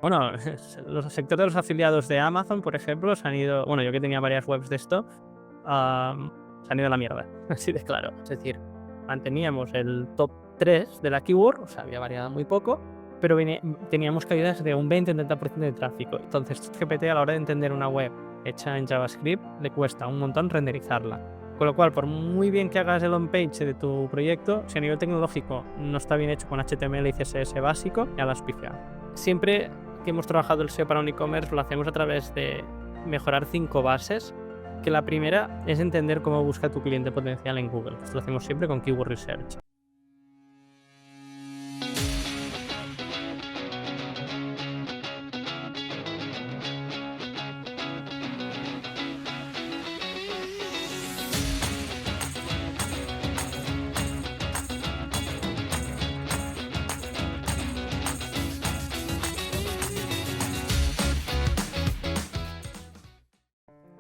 Bueno, los sectores de los afiliados de Amazon, por ejemplo, se han ido, bueno, yo que tenía varias webs de esto, se han ido a la mierda, así de claro. Es decir, manteníamos el top 3 de la keyword, o sea, había variado muy poco, pero teníamos caídas de un 20-30% de tráfico. Entonces, ChatGPT a la hora de entender una web hecha en JavaScript le cuesta un montón renderizarla. Con lo cual, por muy bien que hagas el on-page de tu proyecto, si a nivel tecnológico no está bien hecho con HTML y CSS básico, ya lo has pifiado. Siempre que hemos trabajado el SEO para un e-commerce lo hacemos a través de mejorar 5 bases, que la primera es entender cómo busca tu cliente potencial en Google. Esto lo hacemos siempre con Keyword Research.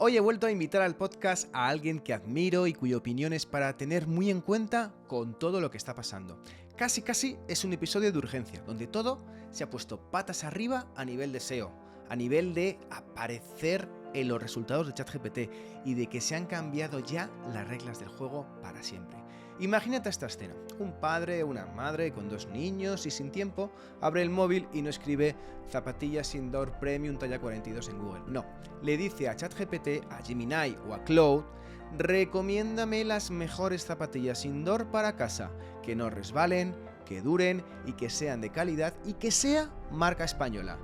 Hoy he vuelto a invitar al podcast a alguien que admiro y cuya opinión es para tener muy en cuenta con todo lo que está pasando. Casi es un episodio de urgencia, donde todo se ha puesto patas arriba a nivel de SEO, a nivel de aparecer en los resultados de ChatGPT y de que se han cambiado ya las reglas del juego para siempre. Imagínate esta escena, un padre o una madre con 2 niños y sin tiempo abre el móvil y no escribe zapatillas indoor premium talla 42 en Google, no, le dice a ChatGPT, a Gemini o a Claude: recomiéndame las mejores zapatillas indoor para casa, que no resbalen, que duren y que sean de calidad y que sea marca española.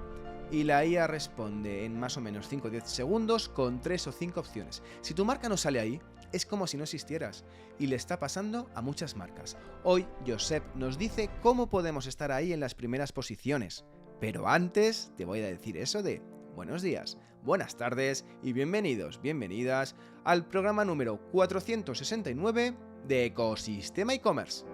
Y la IA responde en más o menos 5 o 10 segundos con 3 o 5 opciones. Si tu marca no sale ahí, es como si no existieras, y le está pasando a muchas marcas. Hoy, Josep nos dice cómo podemos estar ahí en las primeras posiciones. Pero antes te voy a decir eso de buenos días, buenas tardes y bienvenidos, bienvenidas al programa número 469 de Ecosistema e-commerce.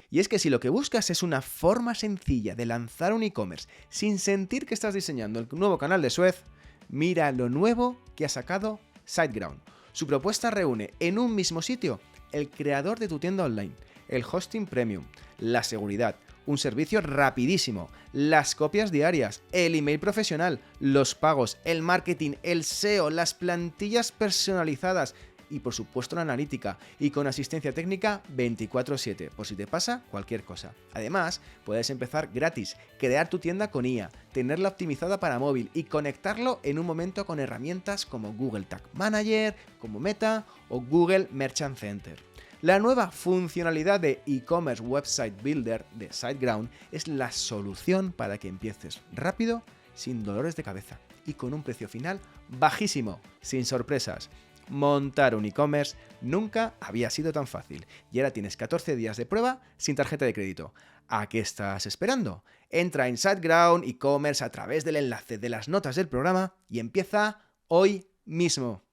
Y es que si lo que buscas es una forma sencilla de lanzar un e-commerce sin sentir que estás diseñando el nuevo canal de Suez, mira lo nuevo que ha sacado SiteGround. Su propuesta reúne en un mismo sitio el creador de tu tienda online, el hosting premium, la seguridad, un servicio rapidísimo, las copias diarias, el email profesional, los pagos, el marketing, el SEO, las plantillas personalizadas y por supuesto la analítica, y con asistencia técnica 24/7 por si te pasa cualquier cosa. Además, puedes empezar gratis, crear tu tienda con IA, tenerla optimizada para móvil y conectarlo en un momento con herramientas como Google Tag Manager, como Meta o Google Merchant Center. La nueva funcionalidad de e-commerce website builder de SiteGround es la solución para que empieces rápido, sin dolores de cabeza y con un precio final bajísimo, sin sorpresas. Montar un e-commerce nunca había sido tan fácil y ahora tienes 14 días de prueba sin tarjeta de crédito. ¿A qué estás esperando? Entra en SiteGround e-commerce a través del enlace de las notas del programa y empieza hoy mismo.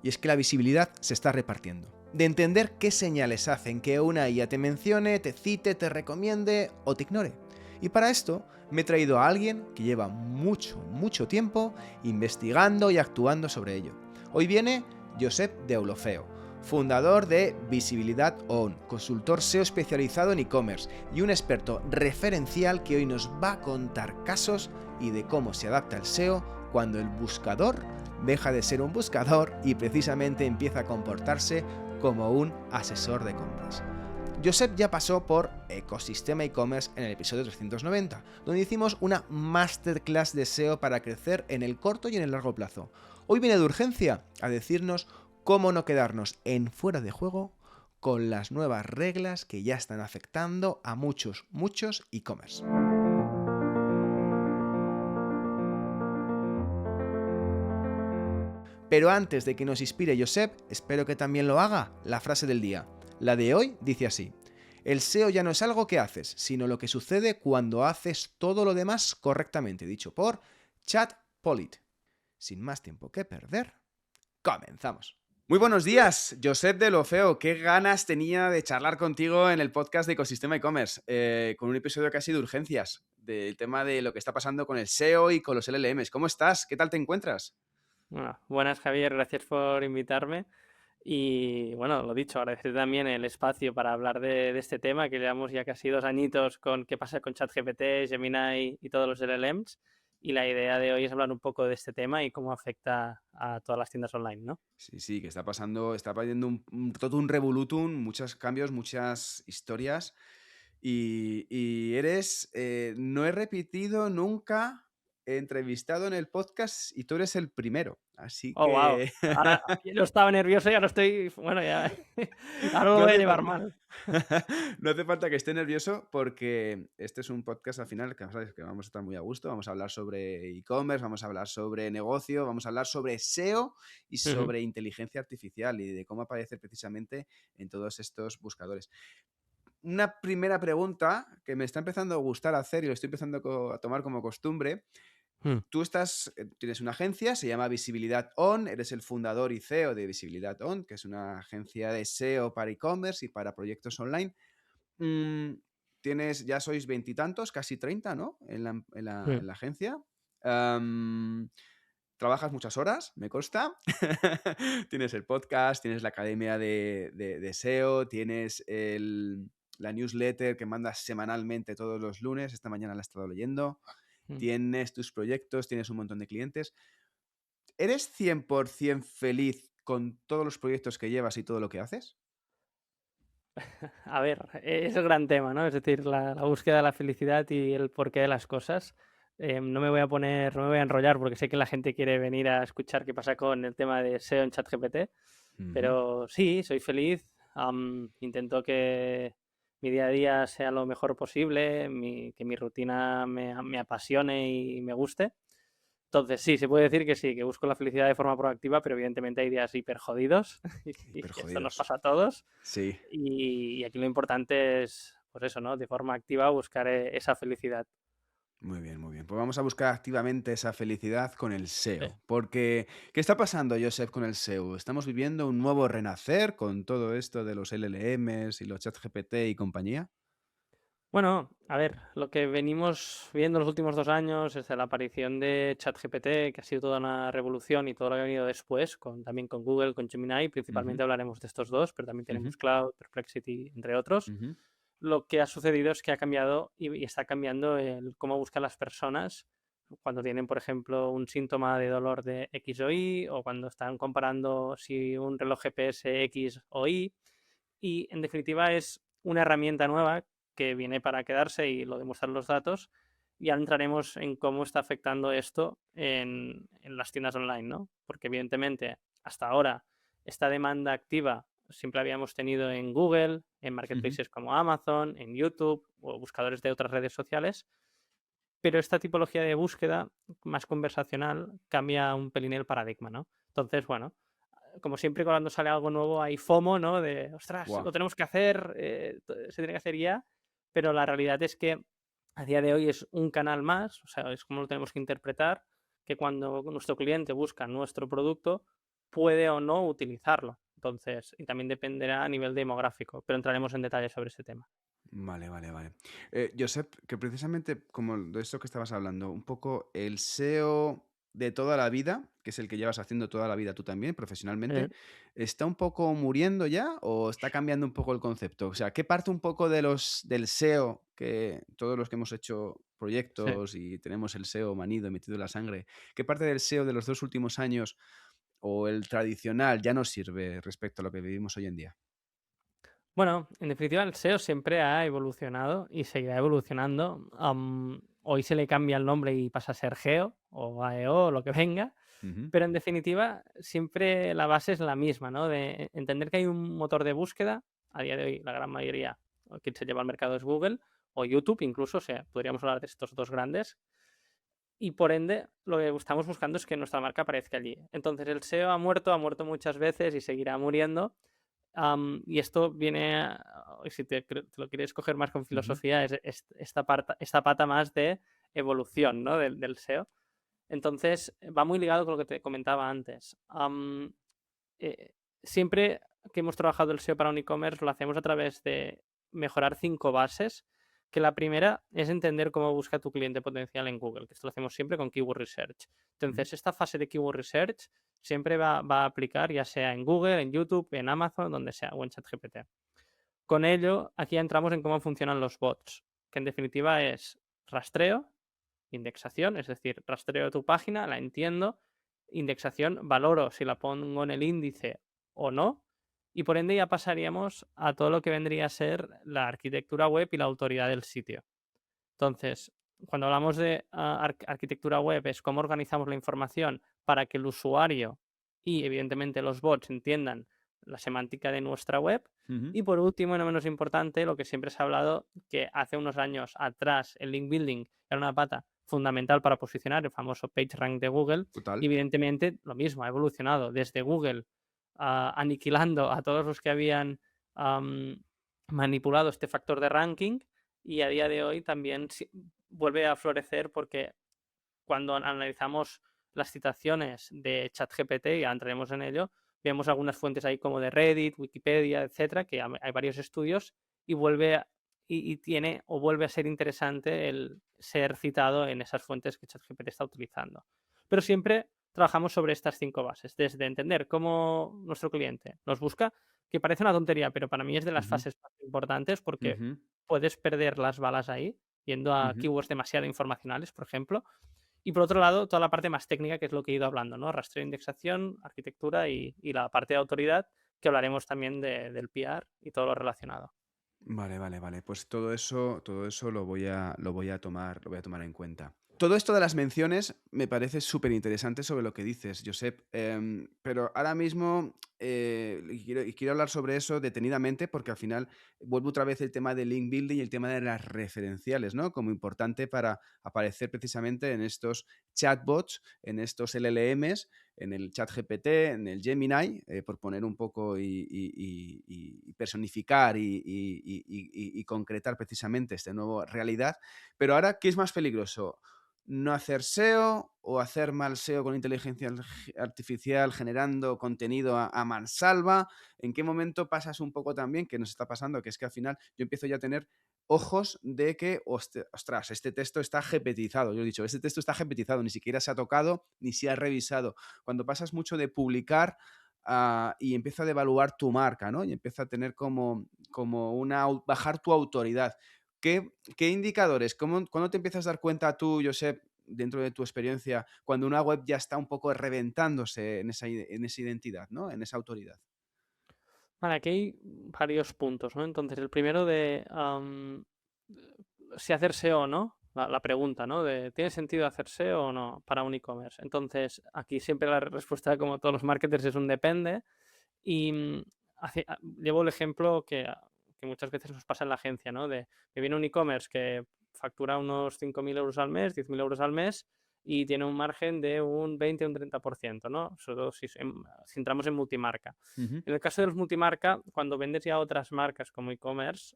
Y es que la visibilidad se está repartiendo. De entender qué señales hacen que una IA te mencione, te cite, te recomiende o te ignore. Y para esto me he traído a alguien que lleva mucho tiempo investigando y actuando sobre ello. Hoy viene Josep Deulofeu, fundador de Visibilidad On, consultor SEO especializado en e-commerce y un experto referencial que hoy nos va a contar casos y de cómo se adapta el SEO cuando el buscador deja de ser un buscador y precisamente empieza a comportarse como un asesor de compras. Josep ya pasó por Ecosistema e-commerce en el episodio 390, donde hicimos una masterclass de SEO para crecer en el corto y en el largo plazo. Hoy viene de urgencia a decirnos cómo no quedarnos en fuera de juego con las nuevas reglas que ya están afectando a muchos e-commerce. Pero antes de que nos inspire Josep, espero que también lo haga la frase del día. La de hoy dice así: el SEO ya no es algo que haces, sino lo que sucede cuando haces todo lo demás correctamente, dicho por Chad Pollitt. Sin más tiempo que perder, comenzamos. Muy buenos días, Josep Deulofeu. Qué ganas tenía de charlar contigo en el podcast de Ecosistema e-commerce, con un episodio casi de urgencias, del tema de lo que está pasando con el SEO y con los LLMs. ¿Cómo estás? ¿Qué tal te encuentras? Bueno, buenas, Javier, gracias por invitarme. Y bueno, lo dicho, agradecer también el espacio para hablar de este tema, que llevamos ya casi 2 añitos con qué pasa con ChatGPT, Gemini y todos los LLMs. Y la idea de hoy es hablar un poco de este tema y cómo afecta a todas las tiendas online, ¿no? Sí, sí, que está pasando, está pasando todo un revolutum, muchos cambios, muchas historias. Y eres, no he repetido nunca, he entrevistado en el podcast y tú eres el primero. Así Oh, wow. que Ahora yo estaba nervioso y ahora estoy, bueno, ya, ahora lo no voy a hace llevar falta, mal. no hace falta que esté nervioso porque este es un podcast al final que, ¿sabes? Que vamos a estar muy a gusto. Vamos a hablar sobre e-commerce, vamos a hablar sobre negocio, vamos a hablar sobre SEO y Ujú. sobre inteligencia artificial y de cómo aparece precisamente en todos estos buscadores. Una primera pregunta que me está empezando a gustar hacer y lo estoy empezando a tomar como costumbre. Mm. Tú tienes una agencia, se llama Visibilidad On, eres el fundador y CEO de Visibilidad On, que es una agencia de SEO para e-commerce y para proyectos online. Mm, ya sois veintitantos, casi 30, ¿no? Mm. En la agencia. Am, Trabajas muchas horas, me consta. Tienes el podcast, tienes la academia de SEO, tienes la newsletter que mandas semanalmente todos los lunes. Esta mañana la he estado leyendo. Mm. Tienes tus proyectos, tienes un montón de clientes. ¿Eres 100% feliz con todos los proyectos que llevas y todo lo que haces? A ver, es el gran tema, ¿no? Es decir, la búsqueda de la felicidad y el porqué de las cosas. No me voy a poner, no me voy a enrollar porque sé que la gente quiere venir a escuchar qué pasa con el tema de SEO en ChatGPT, Ujú. pero sí, soy feliz. Intento que mi día a día sea lo mejor posible, que mi rutina me apasione y me guste. Entonces, sí, se puede decir que sí, que busco la felicidad de forma proactiva, pero evidentemente hay días hiper jodidos y Hiper esto nos jodidos. pasa a todos. Sí. Y aquí lo importante es, pues eso, ¿no? De forma activa buscar esa felicidad. Muy bien, muy bien. Pues vamos a buscar activamente esa felicidad con el Sí. SEO. Porque, ¿qué está pasando, Joseph, con el SEO? Estamos viviendo un nuevo renacer con todo esto de los LLMs y los ChatGPT y compañía. Bueno, a ver, lo que venimos viendo los últimos 2 años, desde la aparición de ChatGPT, que ha sido toda una revolución, y todo lo que ha venido después, también con Google, con Gemini, Ujú, principalmente hablaremos de estos dos, pero también ujú, tenemos Cloud, Perplexity, entre otros. ujú, Lo que ha sucedido es que ha cambiado y está cambiando el cómo buscan las personas cuando tienen, por ejemplo, un síntoma de dolor de X o Y, o cuando están comparando si un reloj GPS X o Y. Y en definitiva es una herramienta nueva que viene para quedarse y lo demuestran los datos. Y ahora entraremos en cómo está afectando esto en las tiendas online, ¿no? Porque evidentemente hasta ahora esta demanda activa siempre habíamos tenido en Google, en ujú. marketplaces como Amazon, en YouTube o buscadores de otras redes sociales, pero esta tipología de búsqueda más conversacional cambia un pelín el paradigma, ¿no? Entonces, bueno, como siempre cuando sale algo nuevo hay FOMO, ¿no? De, ostras, Buah. lo tenemos que hacer, se tiene que hacer ya, pero la realidad es que a día de hoy es un canal más, o sea, es como lo tenemos que interpretar, que cuando nuestro cliente busca nuestro producto, puede o no utilizarlo. Entonces, y también dependerá a nivel demográfico, pero entraremos en detalle sobre ese tema. Vale, vale, vale. Josep, que precisamente como de esto que estabas hablando, un poco el SEO de toda la vida, que es el que llevas haciendo toda la vida tú también profesionalmente, ¿está un poco muriendo ya o está cambiando un poco el concepto? O sea, ¿qué parte un poco del SEO, que todos los que hemos hecho Sí. proyectos y tenemos el SEO manido, metido en la sangre, qué parte del SEO de los 2 últimos años o el tradicional ya no sirve respecto a lo que vivimos hoy en día? Bueno, en definitiva, el SEO siempre ha evolucionado y seguirá evolucionando. Hoy se le cambia el nombre y pasa a ser GEO o AEO o lo que venga, Ujú, pero en definitiva, siempre la base es la misma, ¿no? De entender que hay un motor de búsqueda. A día de hoy, la gran mayoría, o quien se lleva al mercado es Google o YouTube, incluso, o sea, podríamos hablar de estos dos grandes. Y por ende, lo que estamos buscando es que nuestra marca aparezca allí. Entonces, el SEO ha muerto muchas veces y seguirá muriendo. Y esto viene, si te lo quieres coger más con ujú. filosofía, es esta pata más de evolución, ¿no? Del SEO. Entonces, va muy ligado con lo que te comentaba antes. Eh, Siempre que hemos trabajado el SEO para un e-commerce, lo hacemos a través de mejorar 5 bases Que la primera es entender cómo busca tu cliente potencial en Google, que esto lo hacemos siempre con Keyword Research. Entonces, esta fase de Keyword Research siempre va a aplicar ya sea en Google, en YouTube, en Amazon, donde sea, o en ChatGPT. Con ello, aquí ya entramos en cómo funcionan los bots, que en definitiva es rastreo, indexación, es decir, rastreo tu página, la entiendo, indexación, valoro si la pongo en el índice o no, y por ende ya pasaríamos a todo lo que vendría a ser la arquitectura web y la autoridad del sitio. Entonces, cuando hablamos de arquitectura web es cómo organizamos la información para que el usuario y evidentemente los bots entiendan la semántica de nuestra web. Ujú. Y por último, y no menos importante, lo que siempre se ha hablado, que hace unos años atrás el link building era una pata fundamental para posicionar, el famoso PageRank de Google. Total. Y evidentemente lo mismo, ha evolucionado desde Google aniquilando a todos los que habían manipulado este factor de ranking, y a día de hoy también vuelve a florecer porque cuando analizamos las citaciones de ChatGPT, ya entraremos en ello, vemos algunas fuentes ahí como de Reddit, Wikipedia, etcétera, que hay varios estudios y tiene o vuelve a ser interesante el ser citado en esas fuentes que ChatGPT está utilizando. Pero siempre trabajamos sobre estas 5 bases, desde entender cómo nuestro cliente nos busca, que parece una tontería, pero para mí es de las fases más importantes porque Ujú, puedes perder las balas ahí, yendo a ujú. keywords demasiado informacionales, por ejemplo. Y por otro lado, toda la parte más técnica, que es lo que he ido hablando, ¿no? Rastreo, indexación, arquitectura y la parte de autoridad, que hablaremos también del PR y todo lo relacionado. Vale, vale, vale. Pues todo eso lo voy a tomar en cuenta. Todo esto de las menciones me parece súper interesante sobre lo que dices, Josep. Pero ahora mismo y quiero hablar sobre eso detenidamente porque al final vuelvo otra vez el tema del link building y el tema de las referenciales, ¿no? Como importante para aparecer precisamente en estos chatbots, en estos LLMs, en el ChatGPT, en el Gemini, por poner un poco y personificar y concretar precisamente esta nueva realidad. Pero ahora, ¿qué es más peligroso? ¿No hacer SEO o hacer mal SEO con inteligencia artificial generando contenido a mansalva? ¿En qué momento pasas un poco también, que nos está pasando, que es que al final yo empiezo ya a tener ojos de que, ostras, este texto está gepetizado? Yo he dicho, este texto está gepetizado, ni siquiera se ha tocado ni se ha revisado. Cuando pasas mucho de publicar y empieza a devaluar tu marca, ¿no? Y empieza a tener como bajar tu autoridad. ¿Qué indicadores? ¿Cuándo te empiezas a dar cuenta tú, Josep, dentro de tu experiencia, cuando una web ya está un poco reventándose en esa identidad, ¿no? En esa autoridad? Vale, aquí hay varios puntos, ¿no? Entonces, el primero de si hacer SEO o no, la pregunta, ¿no? De ¿tiene sentido hacer SEO o no para un e-commerce? Entonces, aquí siempre la respuesta, como todos los marketers, es un depende. Y llevo el ejemplo que muchas veces nos pasa en la agencia, ¿no? De que viene un e-commerce que factura unos 5.000 euros al mes, 10.000 euros al mes y tiene un margen de un 20 o un 30%, ¿no? Sobre todo si entramos en multimarca. Ujú. En el caso de los multimarca, cuando vendes ya otras marcas como e-commerce,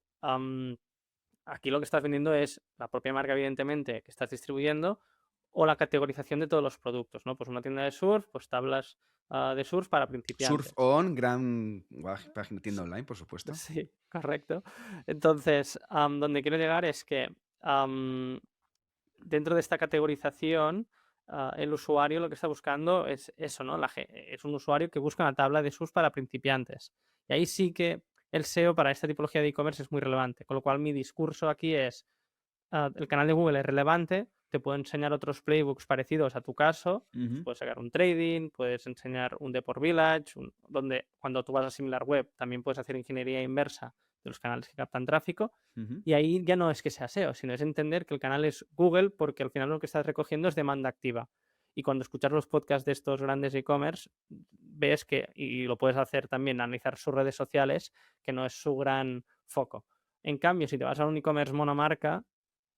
aquí lo que estás vendiendo es la propia marca, evidentemente, que estás distribuyendo, o la categorización de todos los productos, ¿no? Pues una tienda de surf, pues tablas de surf para Surf principiantes. On, gran página tienda online, por supuesto. Sí, correcto. Entonces, donde quiero llegar es que dentro de esta categorización, el usuario lo que está buscando es eso, ¿no? Es un usuario que busca una tabla de SUS para principiantes. Y ahí sí que el SEO para esta tipología de e-commerce es muy relevante. Con lo cual, mi discurso aquí es, el canal de Google es relevante, te puedo enseñar otros playbooks parecidos a tu caso, pues Ujú, puedes sacar un trading, puedes enseñar un Deport Village, donde cuando tú vas a similar web también puedes hacer ingeniería inversa de los canales que captan tráfico. ujú. Y ahí ya no es que sea SEO, sino es entender que el canal es Google, porque al final lo que estás recogiendo es demanda activa. Y cuando escuchas los podcasts de estos grandes e-commerce, ves que, y lo puedes hacer también, analizar sus redes sociales, que no es su gran foco. En cambio, si te vas a un e-commerce monomarca,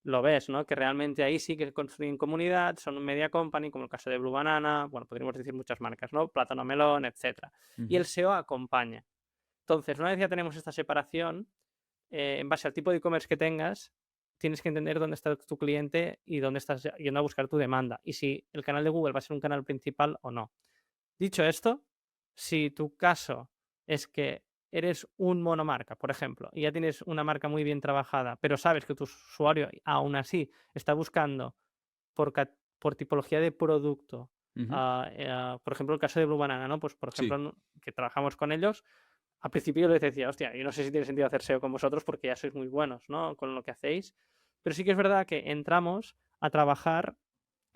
lo ves, ¿no? Que realmente ahí sí que construyen comunidad, son un media company, como el caso de Blue Banana, bueno, podríamos decir muchas marcas, ¿no? Plátano Melón, etcétera. Y Ujú. el SEO acompaña. Entonces, una vez ya tenemos esta separación, en base al tipo de e-commerce que tengas, tienes que entender dónde está tu cliente y dónde estás yendo a buscar tu demanda. Y si el canal de Google va a ser un canal principal o no. Dicho esto, si tu caso es que eres un monomarca, por ejemplo, y ya tienes una marca muy bien trabajada, pero sabes que tu usuario aún así está buscando por tipología de producto. Ujú. Por ejemplo, el caso de Blue Banana, ¿no? Pues, por ejemplo, Sí, que trabajamos con ellos, al principio yo les decía, hostia, yo no sé si tiene sentido hacer SEO con vosotros porque ya sois muy buenos, ¿no? Con lo que hacéis, pero sí que es verdad que entramos a trabajar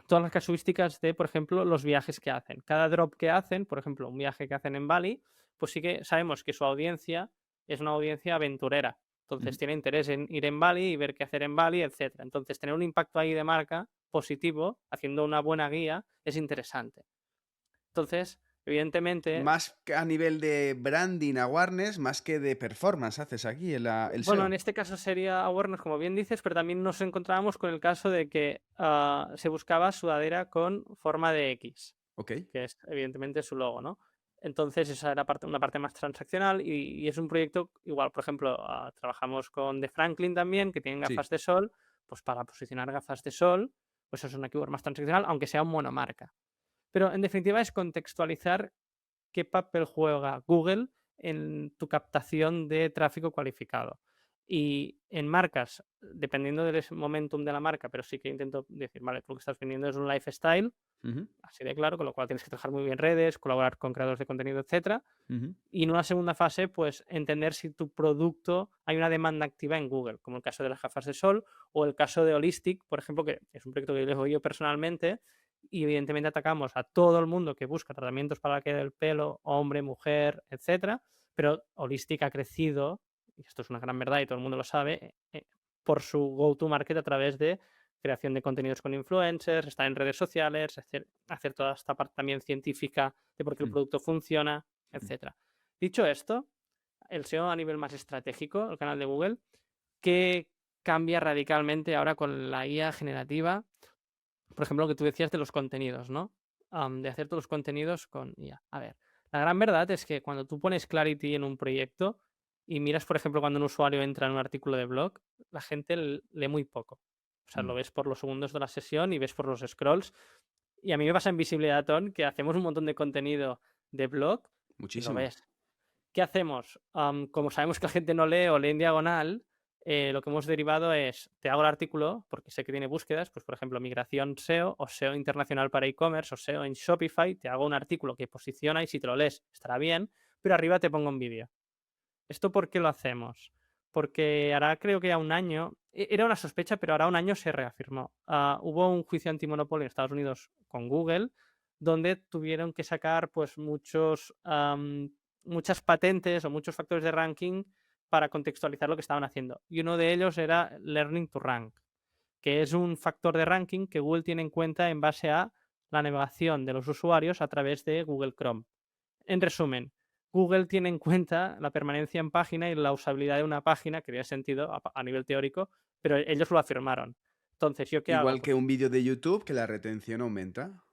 todas las casuísticas de, por ejemplo, los viajes que hacen. Cada drop que hacen, por ejemplo, un viaje que hacen en Bali, pues sí que sabemos que su audiencia es una audiencia aventurera. Entonces ujú. tiene interés en ir en Bali y ver qué hacer en Bali, etcétera. Entonces, tener un impacto ahí de marca positivo, haciendo una buena guía, es interesante. Entonces, evidentemente, Más que a nivel de branding, awareness, más que de performance haces aquí el bueno, en SEO. este caso sería awareness, como bien dices, pero también nos encontrábamos con el caso de que se buscaba sudadera con forma de X, Ok, que es evidentemente su logo, ¿no? Entonces esa era una parte más transaccional y es un proyecto igual, por ejemplo, trabajamos con The Franklin también, que tienen sí. gafas de sol, pues para posicionar gafas de sol, pues es una keyword más transaccional, aunque sea un monomarca. Pero en definitiva es contextualizar qué papel juega Google en tu captación de tráfico cualificado. Y en marcas, dependiendo del momentum de la marca, pero sí que intento decir, vale, tú lo que estás vendiendo es un lifestyle, Ujú, así de claro, con lo cual tienes que trabajar muy bien redes, colaborar con creadores de contenido, etcétera. ujú. Y en una segunda fase, pues entender si tu producto hay una demanda activa en Google, como el caso de las gafas de sol o el caso de Holistic, por ejemplo, que es un proyecto que llevo yo personalmente y evidentemente atacamos a todo el mundo que busca tratamientos para la caída del pelo, hombre, mujer, etcétera, pero Holistic ha crecido, y esto es una gran verdad y todo el mundo lo sabe, por su go-to-market a través de creación de contenidos con influencers, estar en redes sociales, hacer toda esta parte también científica de por qué el Mm, producto funciona, mm. etcétera. Dicho esto, el SEO a nivel más estratégico, el canal de Google, que cambia radicalmente ahora con la IA generativa. Por ejemplo, lo que tú decías de los contenidos, ¿no? De hacer todos los contenidos con IA. A ver, la gran verdad es que cuando tú pones Clarity en un proyecto y miras, por ejemplo, cuando un usuario entra en un artículo de blog, la gente lee muy poco. O sea, lo Mm. ves por los segundos de la sesión y ves por los scrolls. Y a mí me pasa en Visibilidad Ton que hacemos un montón de contenido de blog y lo Muchísimo. ves. ¿Qué hacemos? Como sabemos que la gente no lee o lee en diagonal, lo que hemos derivado es, te hago el artículo, porque sé que tiene búsquedas, pues por ejemplo, migración SEO o SEO internacional para e-commerce o SEO en Shopify, te hago un artículo que posiciona y si te lo lees estará bien, pero arriba te pongo un vídeo. ¿Esto por qué lo hacemos? Porque hará creo que ya un año, era una sospecha, pero hará un año se reafirmó. Hubo un juicio antimonopolio en Estados Unidos con Google, donde tuvieron que sacar pues muchas patentes o muchos factores de ranking para contextualizar lo que estaban haciendo. Y uno de ellos era Learning to Rank, que es un factor de ranking que Google tiene en cuenta en base a la navegación de los usuarios a través de Google Chrome. En resumen, Google tiene en cuenta la permanencia en página y la usabilidad de una página, que tiene sentido a nivel teórico, pero ellos lo afirmaron. Entonces, ¿yo qué hago? Igual que Pues un vídeo de YouTube que la retención aumenta.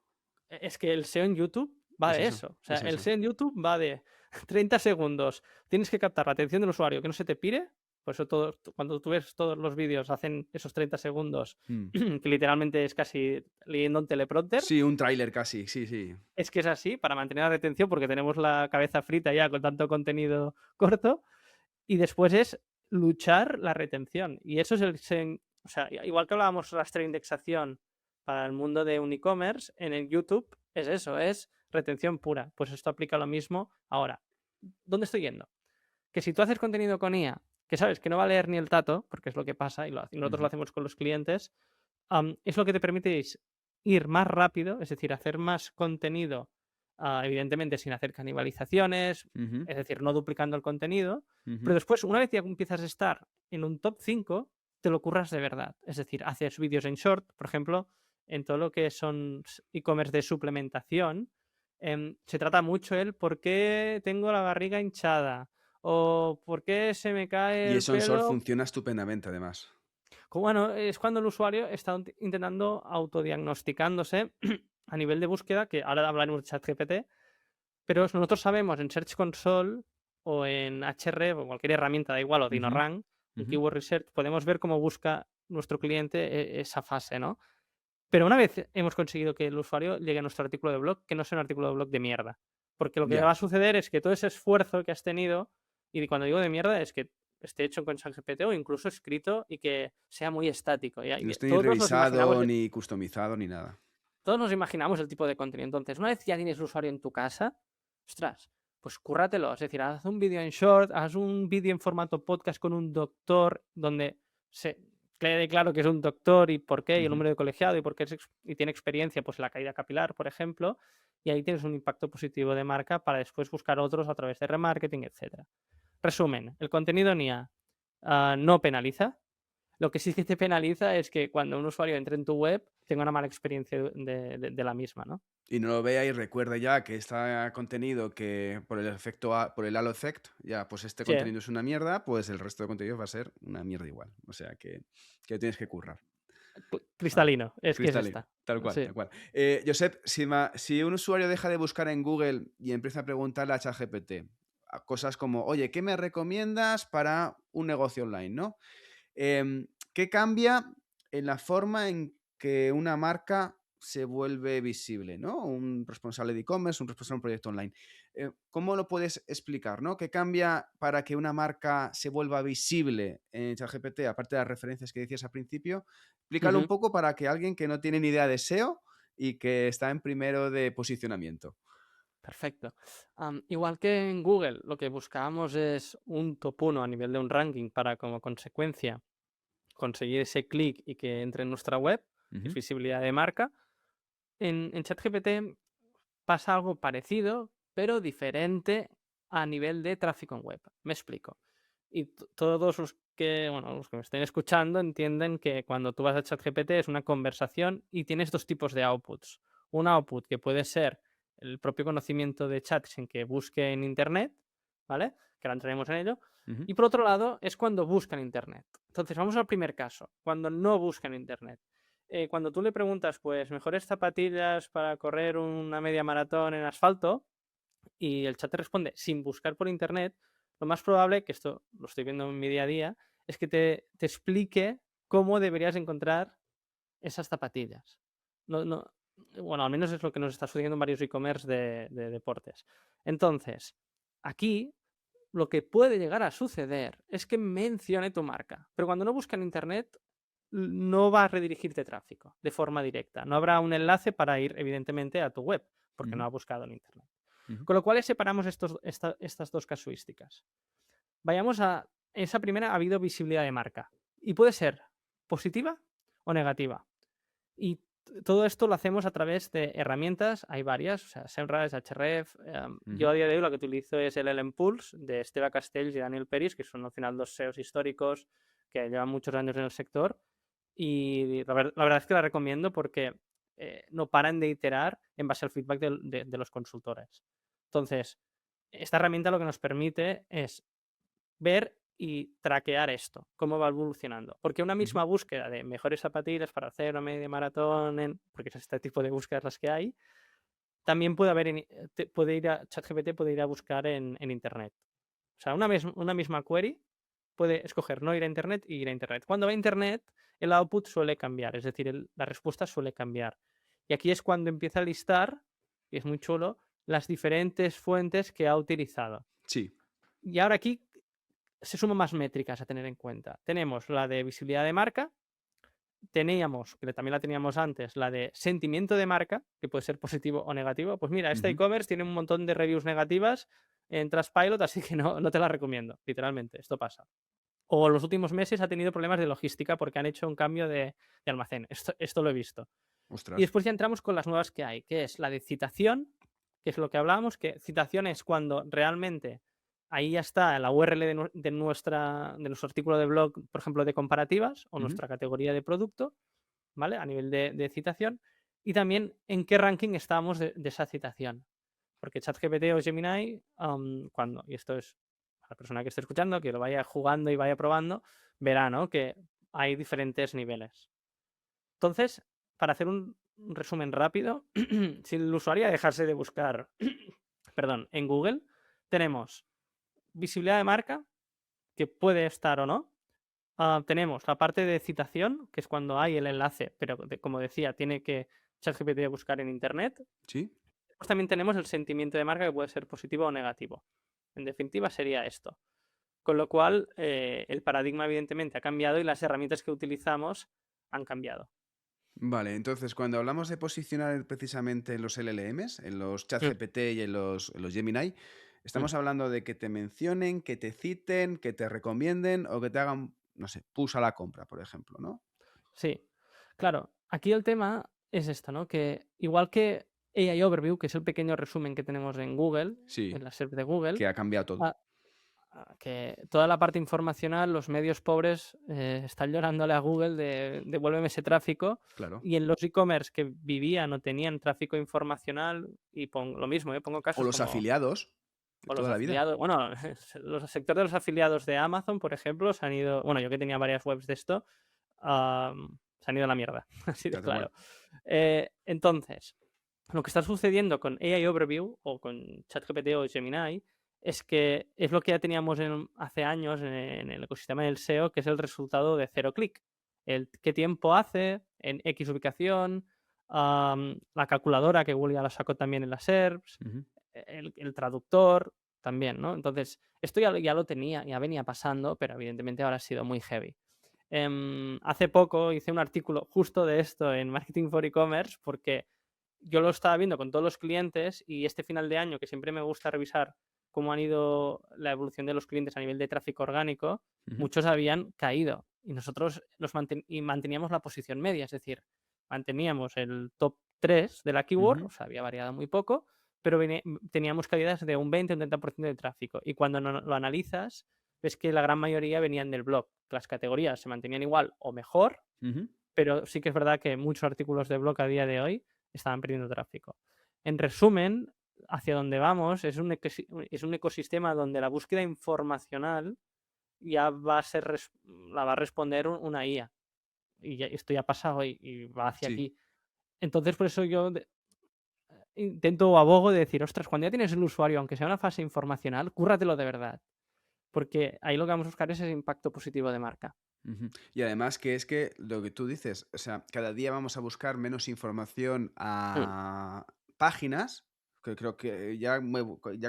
es que el SEO en YouTube va Es de eso, eso. O sea, es el eso. SEO en YouTube va de 30 segundos. Tienes que captar la atención del usuario, que no se te pire. Por eso cuando tú ves todos los vídeos hacen esos 30 segundos, Mm. que literalmente es casi leyendo un teleprompter. Sí, un tráiler casi, sí, sí. Es que es así, para mantener la retención, porque tenemos la cabeza frita ya con tanto contenido corto. Y después es luchar la retención. Y eso es o sea, igual que hablábamos indexación para el mundo de un e-commerce, en el YouTube es eso, es retención pura. Pues esto aplica lo mismo. Ahora, ¿dónde estoy yendo? Que si tú haces contenido con IA, que sabes que no va a leer ni el tato, porque es lo que pasa, y nosotros lo Ujú, hacemos con los clientes, es lo que te permite ir más rápido, es decir, hacer más contenido, evidentemente sin hacer canibalizaciones, ujú, es decir, no duplicando el contenido, pero ujú. después, una vez ya empiezas a estar en un top 5 te lo curras de verdad. Es decir, haces vídeos en short, por ejemplo, en todo lo que son e-commerce de suplementación, se trata mucho el por qué tengo la barriga hinchada o por qué se me cae Y el eso en Short pelo. funciona estupendamente, además. Bueno, es cuando el usuario está intentando autodiagnosticándose a nivel de búsqueda, que ahora hablaremos de ChatGPT, pero nosotros sabemos en Search Console o en HR o cualquier herramienta, da igual, o Ujú, DinoRank, en ujú. Keyword Research, podemos ver cómo busca nuestro cliente esa fase, ¿no? Pero una vez hemos conseguido que el usuario llegue a nuestro artículo de blog, que no sea un artículo de blog de mierda. Porque lo que va Ya. a suceder es que todo ese esfuerzo que has tenido Y cuando digo de mierda es que esté hecho con ChatGPT o incluso escrito y que sea muy estático. Y no esté ni Todos nos imaginamos, revisado, ni customizado, ni nada. todos nos imaginamos el tipo de contenido. Entonces, una vez ya tienes el usuario en tu casa, ostras, pues cúrratelo. Es decir, haz un vídeo en short, haz un vídeo en formato podcast con un doctor donde se quede claro que es un doctor y por qué, y el número de colegiado y por qué y tiene experiencia, pues en la caída capilar, por ejemplo, y ahí tienes un impacto positivo de marca para después buscar otros a través de remarketing, etc. Resumen, el contenido NIA no penaliza. Lo que sí que te penaliza es que cuando un usuario entre en tu web tenga una mala experiencia de la misma, ¿no? Y no lo vea y recuerde ya que está contenido que por el efecto por el halo effect, ya pues este Sí, contenido es una mierda, pues el resto de contenido va a ser una mierda igual. O sea que tienes que currar. Vale. cristalino, es que es Cristalino, esta. tal cual, Sí. tal cual. Josep, si un usuario deja de buscar en Google y empieza a preguntarle a ChatGPT a cosas como, oye, ¿qué me recomiendas para un negocio online, no? ¿Qué cambia en la forma en que una marca se vuelve visible, ¿no? Un responsable de e-commerce, un responsable de un proyecto online. ¿Cómo lo puedes explicar, ¿no? ¿Qué cambia para que una marca se vuelva visible en ChatGPT, aparte de las referencias que decías al principio? Explícalo un Ujú. poco para que alguien que no tiene ni idea de SEO y que está en primero de posicionamiento. Perfecto. Igual que en Google, lo que buscábamos es un top 1 a nivel de un ranking para, como consecuencia, conseguir ese clic y que entre en nuestra web, que es Ujú. visibilidad de marca. En ChatGPT pasa algo parecido, pero diferente a nivel de tráfico en web. Me explico. Y todos los que me estén escuchando entienden que cuando tú vas a ChatGPT es una conversación y tienes dos tipos de outputs. Un output que puede ser el propio conocimiento de chat sin que busque en Internet, ¿vale? Que ahora entraremos en ello. Ujú. Y por otro lado es cuando busca en Internet. Entonces vamos al primer caso, cuando no busca en Internet. Cuando tú le preguntas, pues, mejores zapatillas para correr una media maratón en asfalto, y el chat te responde sin buscar por internet, lo más probable, que esto lo estoy viendo en mi día a día, es que te explique cómo deberías encontrar esas zapatillas. No, no, bueno, al menos es lo que nos está sucediendo en varios e-commerce de deportes. Entonces, aquí lo que puede llegar a suceder es que mencione tu marca, pero cuando no busca en internet no va a redirigirte tráfico de forma directa. No habrá un enlace para ir, evidentemente, a tu web, porque no Ujú. ha buscado en internet. Ujú. Con lo cual separamos estas dos casuísticas. Vayamos a esa primera, ha habido visibilidad de marca. Y puede ser positiva o negativa. Y todo esto lo hacemos a través de herramientas, hay varias, o sea, SEMrush, Ahref. Yo Ujú. a día de hoy lo que utilizo es el LM-Pulse de Esteve Castells y Daniel Peris, que son al final dos SEOs históricos que llevan muchos años en el sector. Y la verdad es que la recomiendo porque no paran de iterar en base al feedback de los consultores. Entonces, esta herramienta lo que nos permite es ver y traquear esto, cómo va evolucionando. Porque una Ujú. misma búsqueda de mejores zapatillas para hacer una media maratón, porque es este tipo de búsquedas las que hay, también puede haber, puede ir a ChatGPT, puede ir a buscar en Internet. O sea, una misma query puede escoger no ir a Internet y ir a Internet. Cuando va a Internet, el output suele cambiar, es decir, la respuesta suele cambiar. Y aquí es cuando empieza a listar, y es muy chulo, las diferentes fuentes que ha utilizado. Sí. Y ahora aquí se suman más métricas a tener en cuenta. Tenemos la de visibilidad de marca, teníamos, que también la teníamos antes, la de sentimiento de marca, que puede ser positivo o negativo. Pues mira, este Ujú. e-commerce tiene un montón de reviews negativas en Trustpilot, así que no te la recomiendo, literalmente, esto pasa. O en los últimos meses ha tenido problemas de logística porque han hecho un cambio de almacén. Esto lo he visto. Y Ostras. después ya entramos con las nuevas que hay, que es la de citación, que es lo que hablábamos, que citación es cuando realmente ahí ya está la URL de nuestro artículo de blog, por ejemplo, de comparativas o Ujú. nuestra categoría de producto, ¿vale? A nivel de citación. Y también en qué ranking estamos de esa citación. Porque ChatGPT o Gemini, y esto es a la persona que esté escuchando, que lo vaya jugando y vaya probando, verá, ¿no? Que hay diferentes niveles. Entonces, para hacer un resumen rápido, si el usuario dejase de buscar, perdón, en Google, tenemos visibilidad de marca, que puede estar o no. Tenemos la parte de citación, que es cuando hay el enlace, pero como decía, tiene que ChatGPT buscar en Internet. Sí. Pues también tenemos el sentimiento de marca, que puede ser positivo o negativo. En definitiva, sería esto. Con lo cual, el paradigma evidentemente ha cambiado y las herramientas que utilizamos han cambiado. Vale, entonces cuando hablamos de posicionar precisamente en los LLMs, en los Mm, ChatGPT y en los Gemini, mm. estamos hablando de que te mencionen, que te citen, que te recomienden o que te hagan, no sé, push a la compra, por ejemplo, ¿no? Sí, claro, aquí el tema es esto, ¿no? Que igual que AI Overview, que es el pequeño resumen que tenemos en Google, Sí, en la SERP de Google, que ha cambiado todo. ah, que toda la parte informacional, los medios pobres están llorándole a Google de devuélveme ese tráfico. Claro. Y en los e-commerce que vivían o tenían tráfico informacional, y lo mismo, pongo O casos los como afiliados de o los toda la vida. afiliados, bueno, los sectores de los afiliados de Amazon, por ejemplo, se han ido, bueno, yo que tenía varias webs de esto, se han ido a la mierda, así de Tal cual. claro. Entonces, lo que está sucediendo con AI Overview o con ChatGPT o Gemini es que es lo que ya teníamos hace años en el ecosistema del SEO, que es el resultado de cero clic. El qué tiempo hace en X ubicación, la calculadora que Google ya la sacó también en las SERPs, Ujú. el traductor también, ¿no? Entonces, esto ya lo tenía, ya venía pasando, pero evidentemente ahora ha sido muy heavy. Hace poco hice un artículo justo de esto en Marketing for E-commerce porque yo lo estaba viendo con todos los clientes y este final de año, que siempre me gusta revisar cómo han ido la evolución de los clientes a nivel de tráfico orgánico, Ujú. muchos habían caído y nosotros manteníamos la posición media, es decir, manteníamos el top 3 de la keyword, Ujú. o sea, había variado muy poco, pero teníamos caídas de un 20 o un 30% de tráfico. Y cuando lo analizas, ves que la gran mayoría venían del blog. Las categorías se mantenían igual o mejor, Ujú. pero sí que es verdad que muchos artículos de blog a día de hoy estaban perdiendo tráfico. En resumen, hacia donde vamos es un ecosistema donde la búsqueda informacional ya va a la va a responder una IA. Y esto ya ha pasado y va hacia Sí. aquí. Entonces, por eso yo intento o abogo de decir, ostras, cuando ya tienes el usuario, aunque sea una fase informacional, cúrratelo de verdad. Porque ahí lo que vamos a buscar es ese impacto positivo de marca. Ujú. Y además que es que lo que tú dices, o sea, cada día vamos a buscar menos información Mm, a páginas, que creo que ya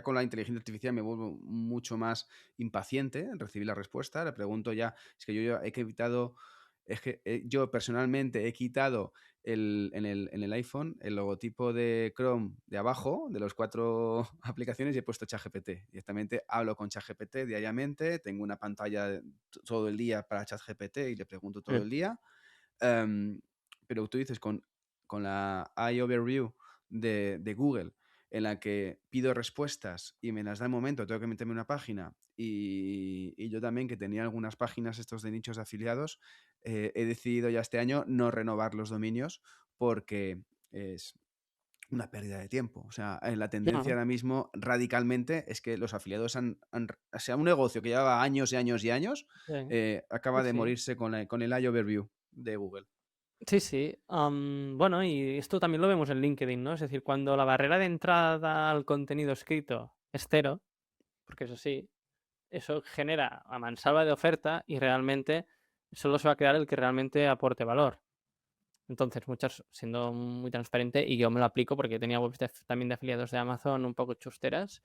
con la inteligencia artificial me vuelvo mucho más impaciente en recibir la respuesta. Le pregunto ya, es que yo ya he evitado, es que yo personalmente he quitado en el iPhone el logotipo de Chrome de abajo, de los 4 aplicaciones, y he puesto ChatGPT. Directamente hablo con ChatGPT diariamente, tengo una pantalla todo el día para ChatGPT y le pregunto todo mm. el día. Em, pero tú dices con la iOverview de Google, en la que pido respuestas y me las da el momento, tengo que meterme en una página y yo también que tenía algunas páginas estos de nichos de afiliados, he decidido ya este año no renovar los dominios porque es una pérdida de tiempo. O sea, la tendencia No, ahora mismo radicalmente es que los afiliados o sea, un negocio que llevaba años y años y años, sí, sí, acaba de sí. morirse con el iOverview de Google. Sí, sí. Bueno, y esto también lo vemos en LinkedIn, ¿no? Es decir, cuando la barrera de entrada al contenido escrito es cero, porque eso sí, eso genera a mansalva de oferta y realmente solo se va a quedar el que realmente aporte valor. Entonces, muchas, siendo muy transparente, y yo me lo aplico porque tenía webs también de afiliados de Amazon un poco chusteras,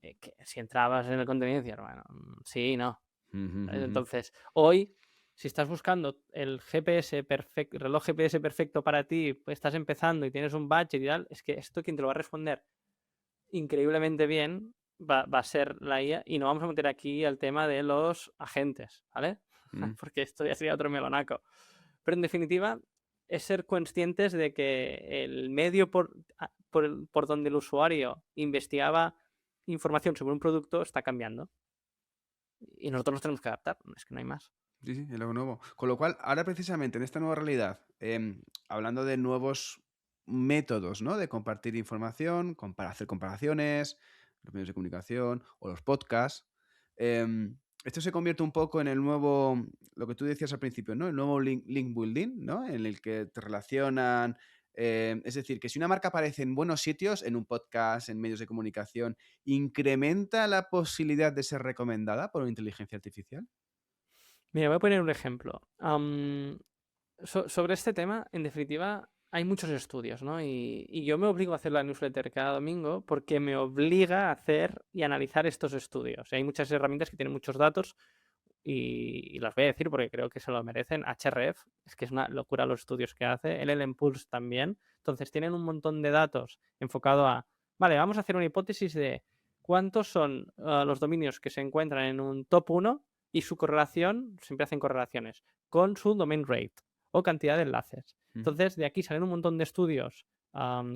que si entrabas en el contenido decías, bueno, sí, no. Ujú, ¿Sabes? ujú. Entonces, hoy, si estás buscando el GPS perfecto, reloj GPS perfecto para ti, pues estás empezando y tienes un budget y tal, es que esto quien te lo va a responder increíblemente bien va a ser la IA y no vamos a meter aquí el tema de los agentes, ¿vale? Mm. Porque esto ya sería otro melonaco. Pero en definitiva, es ser conscientes de que el medio por donde el usuario investigaba información sobre un producto está cambiando y nosotros nos tenemos que adaptar, es que no hay más. Sí, sí, es lo nuevo. Con lo cual, ahora precisamente en esta nueva realidad, hablando de nuevos métodos, ¿no? De compartir información, para hacer comparaciones, los medios de comunicación o los podcasts, esto se convierte un poco en el nuevo, lo que tú decías al principio, ¿no? El nuevo link building, ¿no? En el que te relacionan. Es decir, que si una marca aparece en buenos sitios, en un podcast, en medios de comunicación, ¿incrementa la posibilidad de ser recomendada por una inteligencia artificial? Mira, voy a poner un ejemplo. Sobre este tema, en definitiva, hay muchos estudios, ¿no? Y yo me obligo a hacer la newsletter cada domingo porque me obliga a hacer y analizar estos estudios. Y hay muchas herramientas que tienen muchos datos y las voy a decir porque creo que se lo merecen. Href, es que es una locura los estudios que hace. LLM Pulse también. Entonces tienen un montón de datos enfocado a, vale, vamos a hacer una hipótesis de cuántos son los dominios que se encuentran en un top 1 y su correlación, siempre hacen correlaciones, con su domain rate o cantidad de enlaces. Entonces, de aquí salen un montón de estudios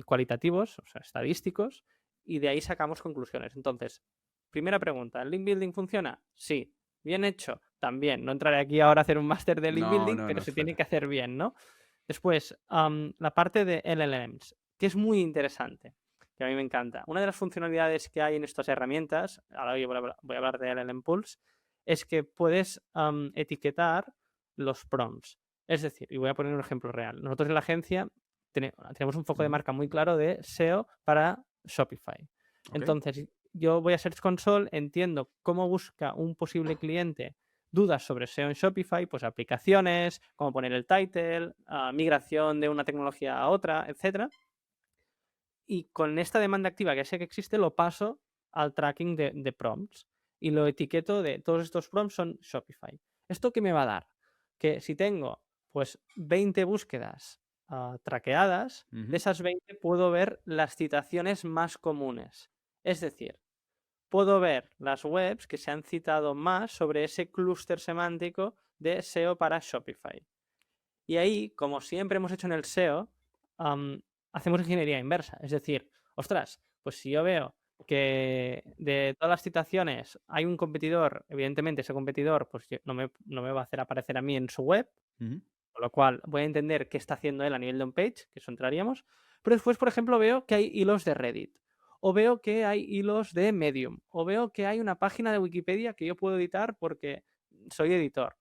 cualitativos, o sea, estadísticos, y de ahí sacamos conclusiones. Entonces, primera pregunta, ¿el link building funciona? Sí. ¿Bien hecho? También. No entraré aquí ahora a hacer un máster de link building, pero No, se espera. tiene que hacer bien, ¿no? Después, la parte de LLMs, que es muy interesante, que a mí me encanta. Una de las funcionalidades que hay en estas herramientas, ahora voy a hablar de LLM Pulse, es que puedes etiquetar los prompts. Es decir, y voy a poner un ejemplo real. Nosotros en la agencia tenemos un foco de marca muy claro de SEO para Shopify. Ok. Entonces, yo voy a Search Console, entiendo cómo busca un posible cliente dudas sobre SEO en Shopify, pues aplicaciones, cómo poner el title, migración de una tecnología a otra, etcétera. Y con esta demanda activa que sé que existe, lo paso al tracking de prompts y lo etiqueto de todos estos prompts son Shopify. ¿Esto qué me va a dar? Que si tengo pues 20 búsquedas traqueadas, de esas 20 puedo ver las citaciones más comunes. Es decir, puedo ver las webs que se han citado más sobre ese clúster semántico de SEO para Shopify. Y ahí, como siempre hemos hecho en el SEO, hacemos ingeniería inversa. Es decir, ostras, pues si yo veo que de todas las citaciones hay un competidor, evidentemente ese competidor pues no me va a hacer aparecer a mí en su web, con lo cual voy a entender qué está haciendo él a nivel de on-page, que eso entraríamos. Pero después, por ejemplo, veo que hay hilos de Reddit, o veo que hay hilos de Medium, o veo que hay una página de Wikipedia que yo puedo editar porque soy editor.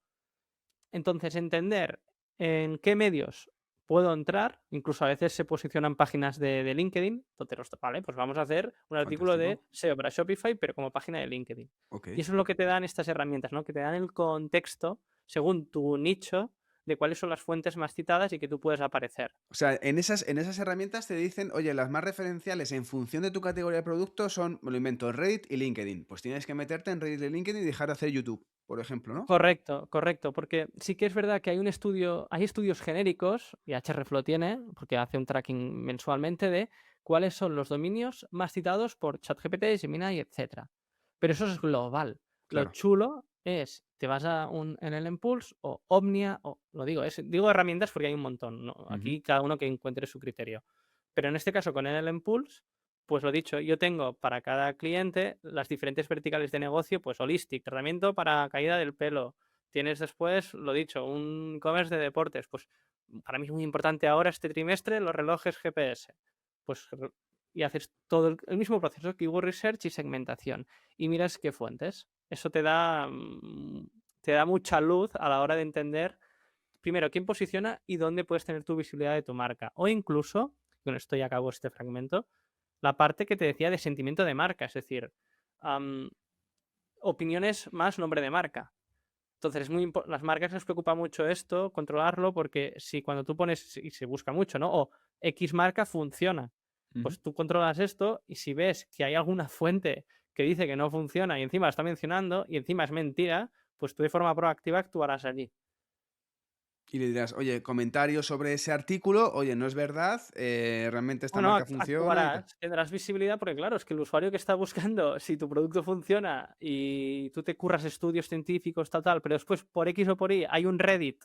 Entonces, entender en qué medios puedo entrar, incluso a veces se posicionan páginas de LinkedIn, entonces, vale, pues vamos a hacer un artículo de Fantástico. SEO para Shopify, pero como página de LinkedIn. Ok. Y eso es lo que te dan estas herramientas, ¿no? Que te dan el contexto según tu nicho de cuáles son las fuentes más citadas y que tú puedes aparecer. O sea, en esas herramientas te dicen, oye, las más referenciales en función de tu categoría de producto son, me lo invento, Reddit y LinkedIn. Pues tienes que meterte en Reddit y LinkedIn y dejar de hacer YouTube, por ejemplo, ¿no? Correcto, correcto, porque sí que es verdad que hay estudios genéricos, y Href lo tiene, porque hace un tracking mensualmente de cuáles son los dominios más citados por ChatGPT, Gemini, etc. Pero eso es global. Lo Claro. chulo es, te vas a un NLM Pulse o Omnia, o lo digo, digo herramientas porque hay un montón, ¿no? Ujú. Aquí cada uno que encuentre su criterio. Pero en este caso con NLM Pulse, pues lo dicho, yo tengo para cada cliente las diferentes verticales de negocio, pues Holistic, tratamiento para caída del pelo. Tienes después, lo dicho, un e-commerce de deportes. Pues para mí es muy importante ahora este trimestre los relojes GPS. Pues y haces todo el mismo proceso, keyword research y segmentación. Y miras qué fuentes. Eso te da mucha luz a la hora de entender, primero, quién posiciona y dónde puedes tener tu visibilidad de tu marca. O incluso, con esto ya acabo este fragmento, la parte que te decía de sentimiento de marca, es decir, opiniones más nombre de marca. Entonces, las marcas les preocupa mucho esto, controlarlo, porque si cuando tú pones, y se busca mucho, ¿no? O X marca funciona, Ujú. pues tú controlas esto y si ves que hay alguna fuente que dice que no funciona y encima está mencionando y encima es mentira, pues tú de forma proactiva actuarás allí. Y le dirás, oye, comentarios sobre ese artículo, oye, no es verdad, realmente esta Bueno, marca funciona y tal. actuarás, tendrás visibilidad porque claro, es que el usuario que está buscando si tu producto funciona y tú te curras estudios científicos, tal, pero después por X o por Y hay un Reddit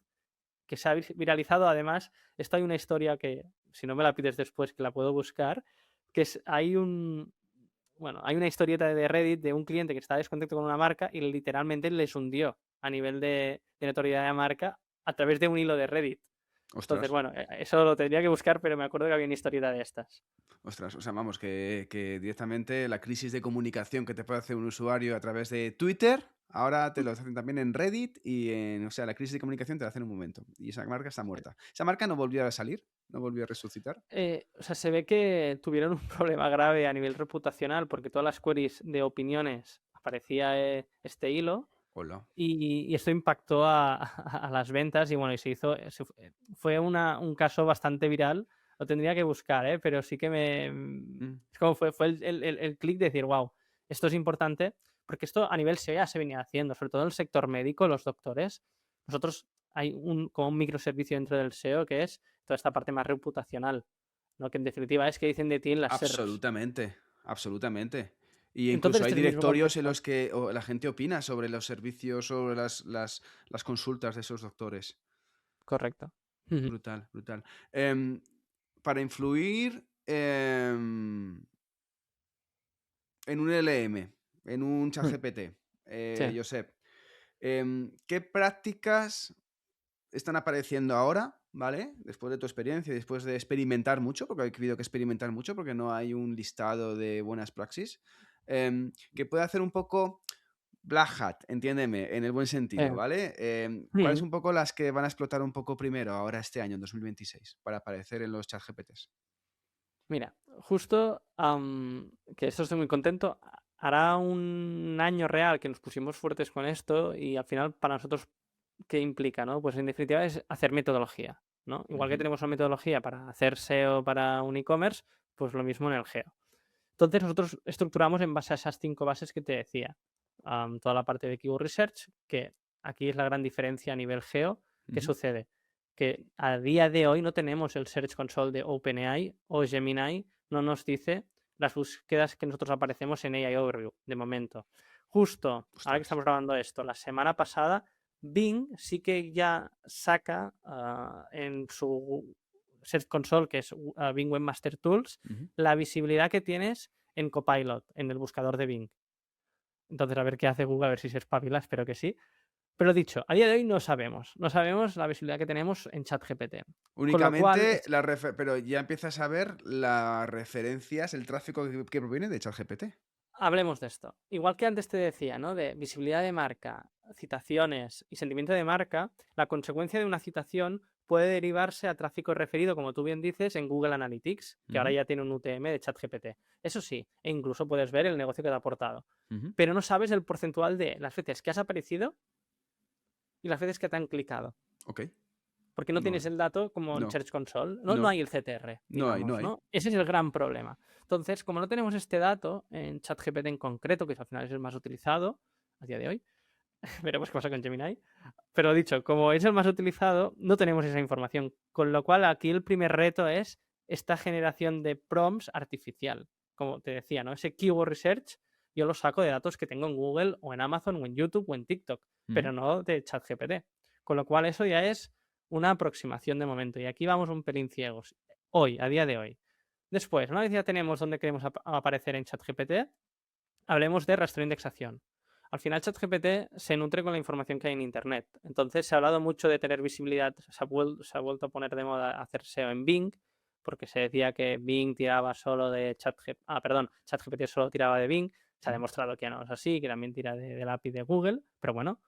que se ha viralizado, además, esto hay una historia que, si no me la pides después, que la puedo buscar, que hay una historieta de Reddit de un cliente que está descontento con una marca y literalmente les hundió a nivel de notoriedad de marca a través de un hilo de Reddit. Entonces, Ostras. bueno, eso lo tendría que buscar, pero me acuerdo que había una historieta de estas. Ostras, o sea, vamos, que directamente la crisis de comunicación que te puede hacer un usuario a través de Twitter, ahora te lo hacen también en Reddit o sea, la crisis de comunicación te la hacen en un momento. Y esa marca está muerta. ¿Esa marca no volvió a salir? ¿No volvió a resucitar? O sea, se ve que tuvieron un problema grave a nivel reputacional porque todas las queries de opiniones aparecía este hilo Hola. y esto impactó a las ventas y bueno, y fue un caso bastante viral Lo tendría que buscar, ¿eh? Pero sí que es como fue el clic de decir, wow, esto es importante, porque esto a nivel SEO ya se venía haciendo, sobre todo en el sector médico, los doctores. Nosotros hay como un microservicio dentro del SEO que es toda esta parte más reputacional, ¿no? Que en definitiva es que dicen de ti en las SERPs. Absolutamente, absolutamente. Y Entonces, incluso hay este es el mismo directorios en concepto. los que la gente opina sobre los servicios, sobre las consultas de esos doctores. Correcto. Ujú. Brutal, brutal. Para influir en un LM, en un Mm, ChatGPT, sí. Josep, ¿qué prácticas están apareciendo ahora, ¿vale? Después de tu experiencia y después de experimentar mucho, porque ha habido que experimentar mucho, porque no hay un listado de buenas praxis, que puede hacer un poco Black Hat, entiéndeme, en el buen sentido, ¿vale? ¿Cuáles Mm. un poco las que van a explotar un poco primero ahora este año, en 2026, para aparecer en los chat GPTs? Mira, justo, que esto estoy muy contento. Hará un año real que nos pusimos fuertes con esto y al final para nosotros, ¿qué implica, no? Pues en definitiva es hacer metodología, ¿no? Igual que Ujú, tenemos una metodología para hacer SEO para un e-commerce, pues lo mismo en el GEO. Entonces nosotros estructuramos en base a esas 5 bases que te decía. Toda la parte de Keyword Research, que aquí es la gran diferencia a nivel GEO. ¿Qué ujú. sucede? Que a día de hoy no tenemos el Search Console de OpenAI o Gemini, no nos dice las búsquedas que nosotros aparecemos en AI Overview, de momento. Justo, ahora que Ostras. estamos grabando esto, la semana pasada, Bing sí que ya saca en su Search Console, que es Bing Webmaster Tools, Ujú. la visibilidad que tienes en Copilot, en el buscador de Bing. Entonces, a ver qué hace Google, a ver si se espabila, espero que sí. Pero dicho, a día de hoy no sabemos la visibilidad que tenemos en ChatGPT. Con lo cual, Únicamente pero ya empiezas a ver las referencias, el tráfico que proviene de ChatGPT. hablemos de esto. Igual que antes te decía, ¿no? De visibilidad de marca, citaciones y sentimiento de marca, la consecuencia de una citación puede derivarse a tráfico referido, como tú bien dices, en Google Analytics, que ahora Ujú, ya tiene un UTM de ChatGPT. Eso sí, e incluso puedes ver el negocio que te ha aportado. ujú. Pero no sabes el porcentual de las veces que has aparecido y las veces que te han clicado. Ok. Porque no No, tienes el dato como en no, Search Console. No no, hay el CTR, no hay, no digamos, hay. ¿no? Ese es el gran problema. Entonces, como no tenemos este dato en ChatGPT en concreto, que al final es el más utilizado a día de hoy, veremos qué pasa con Gemini. Pero dicho, como es el más utilizado, no tenemos esa información. Con lo cual, aquí el primer reto es esta generación de prompts artificial. Como te decía, ¿no? Ese keyword research yo lo saco de datos que tengo en Google o en Amazon o en YouTube o en TikTok, Ujú. pero no de ChatGPT. Con lo cual, eso ya es una aproximación de momento. Y aquí vamos un pelín ciegos. Hoy, a día de hoy. Después, una vez ya tenemos dónde queremos aparecer en ChatGPT, hablemos de rastreo e indexación. Al final, ChatGPT se nutre con la información que hay en Internet. Entonces, se ha hablado mucho de tener visibilidad, se ha vuelto a poner de moda hacer SEO en Bing, porque se decía que Bing tiraba solo de ChatGPT, ChatGPT solo tiraba de Bing. Se ha Ujú. demostrado que no es así, que también tira del API de Google, pero bueno,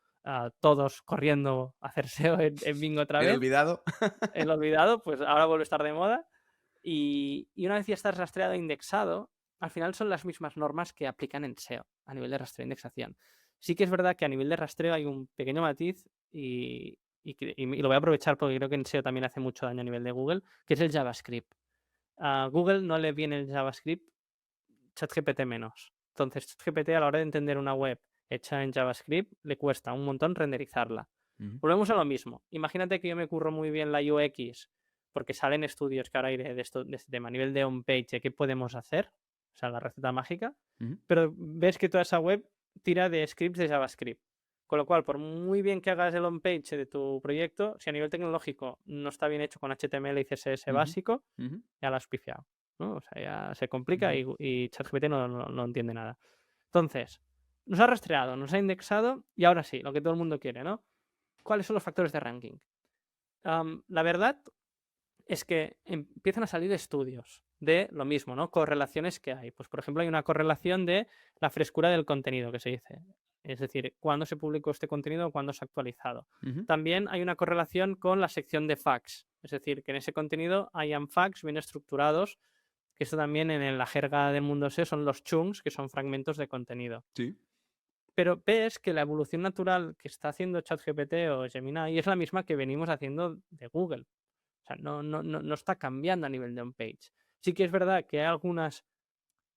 todos corriendo a hacer SEO en Bing otra El vez. olvidado. El olvidado, pues ahora vuelve a estar de moda. Y una vez ya estás rastreado e indexado, al final son las mismas normas que aplican en SEO a nivel de rastreo e indexación. Sí que es verdad que a nivel de rastreo hay un pequeño matiz y lo voy a aprovechar porque creo que en SEO también hace mucho daño a nivel de Google, que es el JavaScript. A Google no le viene el JavaScript, ChatGPT menos. Entonces, ChatGPT a la hora de entender una web hecha en JavaScript le cuesta un montón renderizarla. Ujú, Volvemos a lo mismo. Imagínate que yo me curro muy bien la UX, porque salen estudios que ahora iré de esto, de este tema, a nivel de on-page, de qué podemos hacer, o sea, la receta mágica, ujú, pero ves que toda esa web tira de scripts de JavaScript. Con lo cual, por muy bien que hagas el on-page de tu proyecto, si a nivel tecnológico no está bien hecho con HTML y CSS ujú, básico, ujú, ya lo has pifiado, ¿no? O sea, ya se complica ujú. y ChatGPT no entiende nada. Entonces, nos ha rastreado, nos ha indexado y ahora sí, lo que todo el mundo quiere, ¿no? ¿Cuáles son los factores de ranking? La verdad es que empiezan a salir estudios de lo mismo, ¿no? Correlaciones que hay. Pues, por ejemplo, hay una correlación de la frescura del contenido que se dice. Es decir, cuándo se publicó este contenido o cuándo se ha actualizado. Ujú. También hay una correlación con la sección de facts. Es decir, que en ese contenido hayan facts bien estructurados, que esto también en la jerga del mundo SEO son los chunks, que son fragmentos de contenido. Sí. Pero ves que la evolución natural que está haciendo ChatGPT o Gemini es la misma que venimos haciendo de Google. O sea, no está cambiando a nivel de on-page. Sí que es verdad que hay algunas,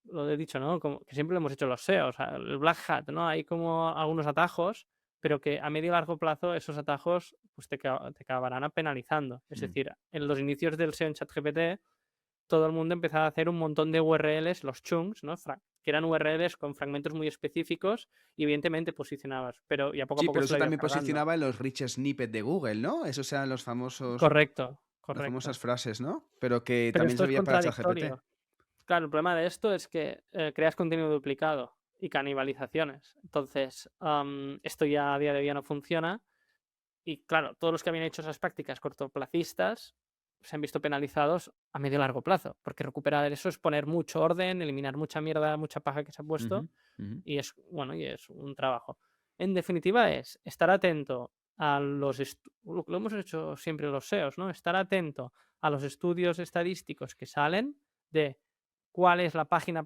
lo he dicho, ¿no? Como que siempre lo hemos hecho los SEO, o sea, el Black Hat, ¿no? Hay como algunos atajos, pero que a medio y largo plazo esos atajos pues te acabarán penalizando. Es decir, en los inicios del SEO en ChatGPT, todo el mundo empezaba a hacer un montón de URLs, los chunks, ¿no? Que eran URLs con fragmentos muy específicos y evidentemente posicionabas, pero y a Sí, poco pero se eso lo iba también cargando. posicionaba en los rich snippets de Google, ¿no? Esos eran los famosos, Correcto, las famosas correcto. frases, ¿no? Pero que Pero también esto es servía para ChatGPT. contradictorio. Claro, el problema de esto es que creas contenido duplicado y canibalizaciones. Entonces, esto ya a día de hoy ya no funciona. Y claro, todos los que habían hecho esas prácticas cortoplacistas se han visto penalizados a medio y largo plazo, porque recuperar eso es poner mucho orden, eliminar mucha mierda, mucha paja que se ha puesto, Ujú, ujú. y es bueno, y es un trabajo. En definitiva, es estar atento a lo hemos hecho siempre los SEOs, ¿no? Estar atento a los estudios estadísticos que salen de cuál es la página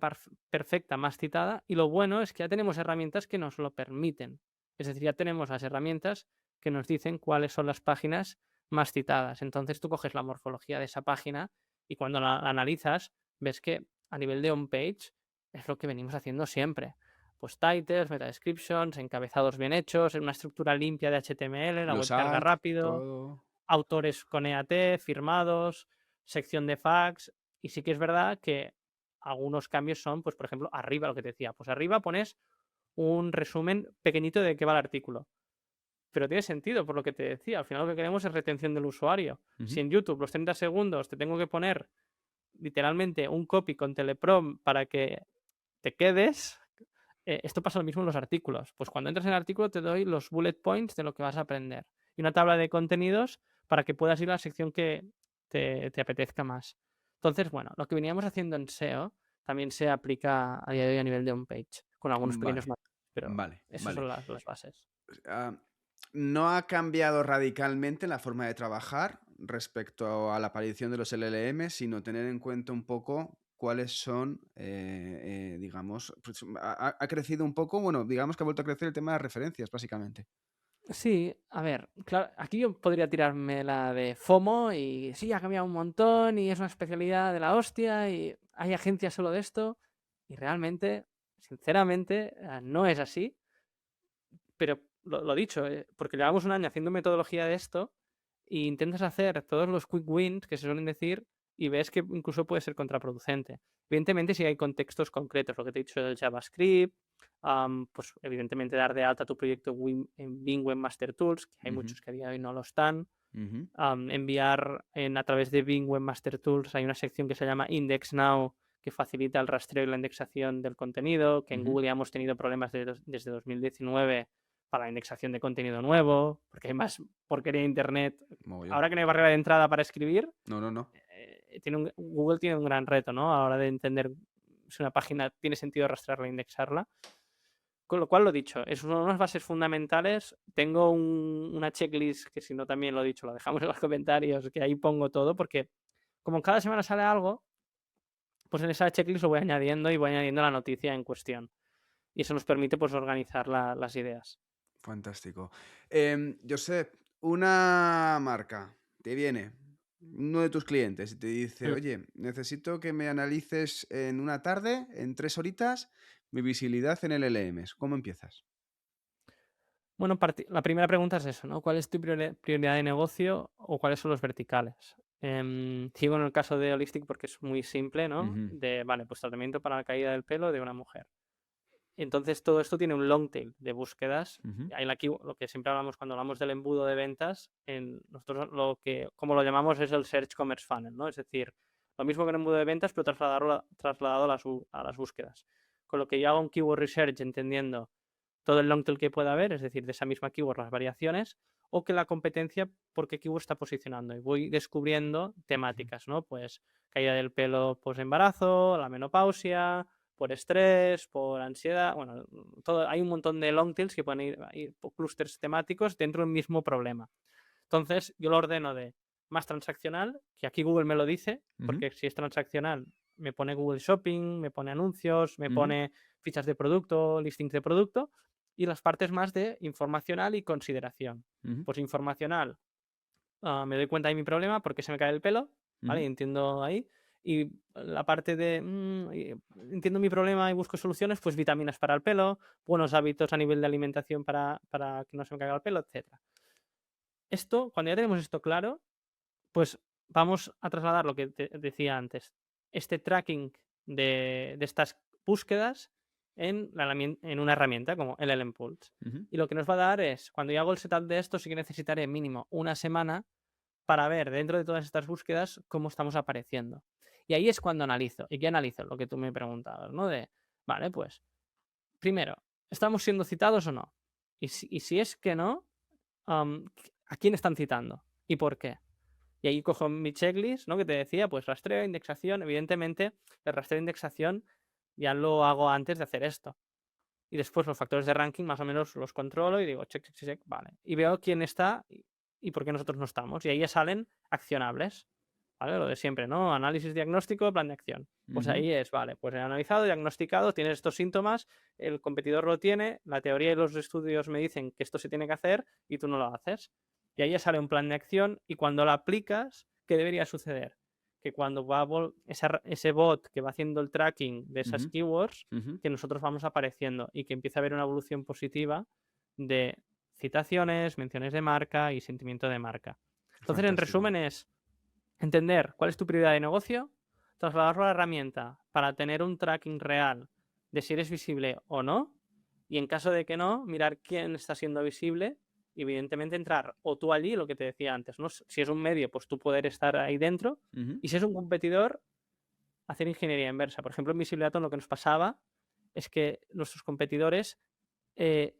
perfecta más citada, y lo bueno es que ya tenemos herramientas que nos lo permiten. Es decir, ya tenemos las herramientas que nos dicen cuáles son las páginas más citadas. Entonces tú coges la morfología de esa página y cuando la analizas ves que a nivel de on-page es lo que venimos haciendo siempre. Pues titles, meta descriptions, encabezados bien hechos, una estructura limpia de HTML, la web Los carga ads, rápido, todo. autores con EAT, firmados, sección de fax. Y sí que es verdad que algunos cambios son, pues por ejemplo, arriba, lo que te decía, pues arriba pones un resumen pequeñito de qué va el artículo. Pero tiene sentido, por lo que te decía. Al final lo que queremos es retención del usuario. Si Ujú. en YouTube los 30 segundos te tengo que poner literalmente un copy con teleprom para que te quedes, esto pasa lo mismo en los artículos. Pues cuando entras en el artículo te doy los bullet points de lo que vas a aprender y una tabla de contenidos para que puedas ir a la sección que te apetezca más. Entonces, bueno, lo que veníamos haciendo en SEO también se aplica a día de hoy a nivel de on-page, con algunos pequeños Vale, matices, pero vale, esas vale. son las bases. Ah, no ha cambiado radicalmente la forma de trabajar respecto a la aparición de los LLM, sino tener en cuenta un poco cuáles son, digamos, pues, ha crecido un poco, bueno, digamos que ha vuelto a crecer el tema de las referencias, básicamente. Sí, a ver, claro, aquí yo podría tirarme la de FOMO y sí, ha cambiado un montón y es una especialidad de la hostia y hay agencias solo de esto y realmente, sinceramente, no es así, pero lo dicho, porque llevamos un año haciendo metodología de esto e intentas hacer todos los quick wins que se suelen decir y ves que incluso puede ser contraproducente. Evidentemente, si hay contextos concretos, lo que te he dicho del JavaScript, pues evidentemente dar de alta tu proyecto en Bing Webmaster Tools, que hay Ujú, muchos que a día de hoy no lo están. ujú, Enviar a través de Bing Webmaster Tools hay una sección que se llama Index Now que facilita el rastreo y la indexación del contenido, que en ujú. Google ya hemos tenido problemas desde 2019 para la indexación de contenido nuevo, porque hay más porquería de Internet. Mogollón. Ahora que no hay barrera de entrada para escribir, No, no, no. Google tiene un gran reto, ¿no? A la hora de entender si una página tiene sentido rastrearla e indexarla. Con lo cual, lo dicho, es unas bases fundamentales. Tengo una checklist que, si no, también lo he dicho, lo dejamos en los comentarios, que ahí pongo todo, porque como cada semana sale algo, pues en esa checklist lo voy añadiendo y voy añadiendo la noticia en cuestión. Y eso nos permite pues organizar las ideas. Fantástico. Josep, una marca te viene, uno de tus clientes, y te dice, Mm. oye, necesito que me analices en una tarde, en 3 horitas, mi visibilidad en LLMs. ¿Cómo empiezas? Bueno, la primera pregunta es eso, ¿no? ¿Cuál es tu prioridad de negocio o cuáles son los verticales? Sigo en el caso de Holistic porque es muy simple, ¿no? Ujú, Vale, pues tratamiento para la caída del pelo de una mujer. Entonces, todo esto tiene un long tail de búsquedas. ujú, Ahí lo que siempre hablamos cuando hablamos del embudo de ventas, nosotros como lo llamamos, es el Search Commerce Funnel, ¿no? Es decir, lo mismo que un embudo de ventas, pero trasladado a las búsquedas. Con lo que yo hago un keyword research entendiendo todo el long tail que pueda haber, es decir, de esa misma keyword las variaciones, o que la competencia por qué keyword está posicionando. Y voy descubriendo ujú, temáticas, ¿no? Pues caída del pelo post-embarazo, la menopausia, por estrés, por ansiedad, bueno, hay un montón de long tails que pueden ir por clústeres temáticos dentro del mismo problema. Entonces, yo lo ordeno de más transaccional, que aquí Google me lo dice, ujú, porque si es transaccional, me pone Google Shopping, me pone anuncios, me ujú, pone fichas de producto, listings de producto, y las partes más de informacional y consideración. ujú, Pues informacional, me doy cuenta de mi problema, por qué se me cae el pelo, ¿vale? Y Ujú. entiendo ahí. Y la parte de entiendo mi problema y busco soluciones, pues vitaminas para el pelo, buenos hábitos a nivel de alimentación para que no se me caiga el pelo, etcétera. Esto, cuando ya tenemos esto claro, pues vamos a trasladar lo que te decía antes, este tracking de estas búsquedas en una herramienta como LLM Pulse. Ujú. Y lo que nos va a dar es, cuando yo hago el setup de esto, sí que necesitaré mínimo una semana para ver dentro de todas estas búsquedas cómo estamos apareciendo. Y ahí es cuando analizo. ¿Y qué analizo? Lo que tú me preguntabas, ¿no? Vale, pues, primero, ¿estamos siendo citados o no? Y si es que no, ¿a quién están citando? ¿Y por qué? Y ahí cojo mi checklist, ¿no? Que te decía, pues rastreo, indexación. Evidentemente, el rastreo e indexación ya lo hago antes de hacer esto. Y después los factores de ranking más o menos los controlo y digo, check, check, check, check, vale. Y veo quién está y por qué nosotros no estamos. Y ahí ya salen accionables, ¿vale? Lo de siempre, ¿no? Análisis diagnóstico, plan de acción. Pues Ujú. ahí es, vale, pues he analizado, diagnosticado, tienes estos síntomas, el competidor lo tiene, la teoría y los estudios me dicen que esto se tiene que hacer y tú no lo haces. Y ahí ya sale un plan de acción y cuando lo aplicas, ¿qué debería suceder? Que cuando va ese bot que va haciendo el tracking de esas Ujú. keywords, Ujú. que nosotros vamos apareciendo y que empieza a haber una evolución positiva de citaciones, menciones de marca y sentimiento de marca. Entonces, en Fantástico. resumen, es entender cuál es tu prioridad de negocio, trasladarlo a la herramienta para tener un tracking real de si eres visible o no, y en caso de que no, mirar quién está siendo visible y evidentemente entrar o tú allí, lo que te decía antes, ¿no? Si es un medio, pues tú poder estar ahí dentro, Ujú. y si es un competidor, hacer ingeniería inversa. Por ejemplo, en Visibilizaton lo que nos pasaba es que nuestros competidores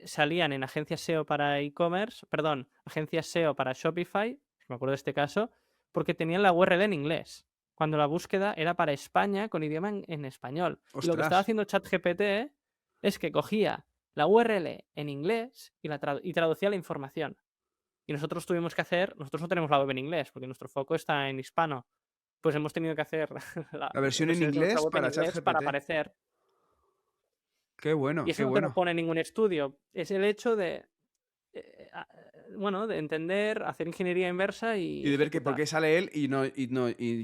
salían en agencias SEO para e-commerce, perdón, agencias SEO para Shopify, me acuerdo de este caso, porque tenían la URL en inglés, cuando la búsqueda era para España con idioma en español. Y lo que Ostras. estaba haciendo ChatGPT es que cogía la URL en inglés y traducía la información. Y nosotros tuvimos que hacer, nosotros no tenemos la web en inglés, porque nuestro foco está en hispano, pues hemos tenido que hacer La versión en versiones de nuestra inglés web en para inglés para ChatGPT. aparecer. Qué Y bueno, qué eso no te lo bueno. pone ningún estudio. Es el hecho de, bueno, de entender, hacer ingeniería inversa y Y de ver que por ejecutar. qué sale él y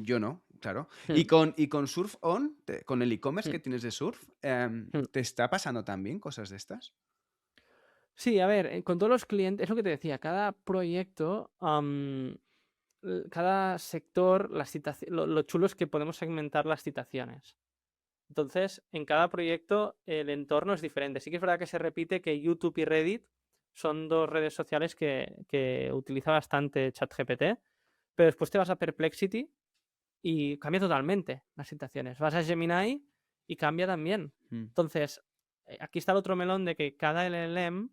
yo no, claro. Mm, Y con Surf On, con el e-commerce mm, que tienes de Surf, mm. ¿te está pasando también cosas de estas? Sí, a ver, con todos los clientes, es lo que te decía, cada proyecto, cada sector, lo chulo es que podemos segmentar las citaciones. Entonces, en cada proyecto el entorno es diferente. Sí que es verdad que se repite que YouTube y Reddit son dos redes sociales que utiliza bastante ChatGPT, pero después te vas a Perplexity y cambia totalmente las citaciones. Vas a Gemini y cambia también. Mm. Entonces, aquí está el otro melón de que cada LLM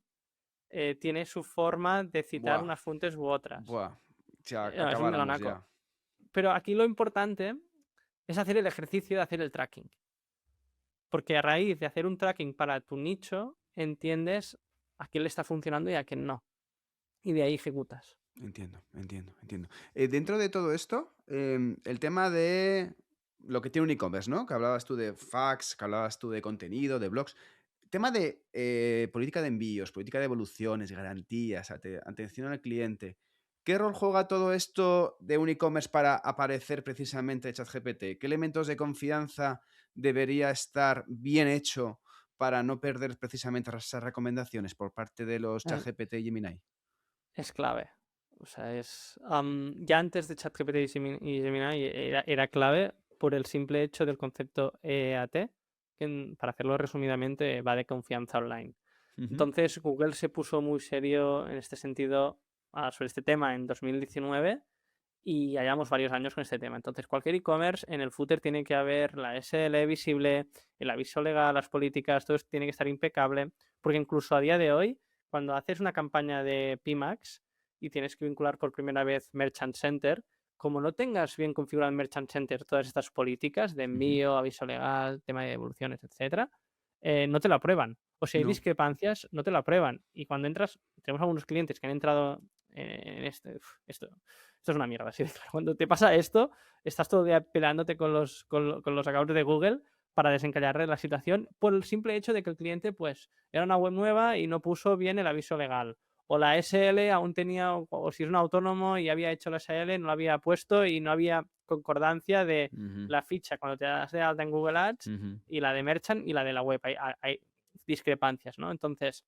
tiene su forma de citar Buah, unas fuentes u otras. buah. Ya No, es un acabáramos melonaco. ya. Pero aquí lo importante es hacer el ejercicio de hacer el tracking. Porque a raíz de hacer un tracking para tu nicho, entiendes a quién le está funcionando y a quién no. Y de ahí ejecutas. Entiendo, entiendo, entiendo. Dentro de todo esto, el tema de lo que tiene un e-commerce, ¿no? Que hablabas tú de fax, que hablabas tú de contenido, de blogs. Tema de política de envíos, política de evoluciones, garantías, atención al cliente. ¿Qué rol juega todo esto de un e-commerce para aparecer precisamente ChatGPT? ¿Qué elementos de confianza debería estar bien hecho para no perder precisamente esas recomendaciones por parte de los Eh, ChatGPT y Gemini? Es clave. O sea, ya antes de ChatGPT y Gemini era clave por el simple hecho del concepto EAT, que para hacerlo resumidamente va de confianza online. Ujú. Entonces Google se puso muy serio en este sentido sobre este tema en 2019 y ya llevamos varios años con este tema. Entonces cualquier e-commerce en el footer tiene que haber la SL visible, el aviso legal, las políticas, todo esto tiene que estar impecable, porque incluso a día de hoy, cuando haces una campaña de PMAX y tienes que vincular por primera vez Merchant Center, como no tengas bien configurado en Merchant Center todas estas políticas de Ujú. envío, aviso legal, tema de devoluciones, etcétera, no te lo aprueban. O si hay No, discrepancias, no te lo aprueban. Y cuando entras, tenemos algunos clientes que han entrado en esto es una mierda. Así de claro. Cuando te pasa esto, estás todo el día peleándote con los accounts de Google para desencallar la situación por el simple hecho de que el cliente pues era una web nueva y no puso bien el aviso legal o la SL aún tenía, o si es un autónomo y había hecho la SL, no la había puesto y no había concordancia de Ujú, la ficha cuando te das de alta en Google Ads ujú. y la de Merchant y la de la web. Hay discrepancias, ¿no? Entonces,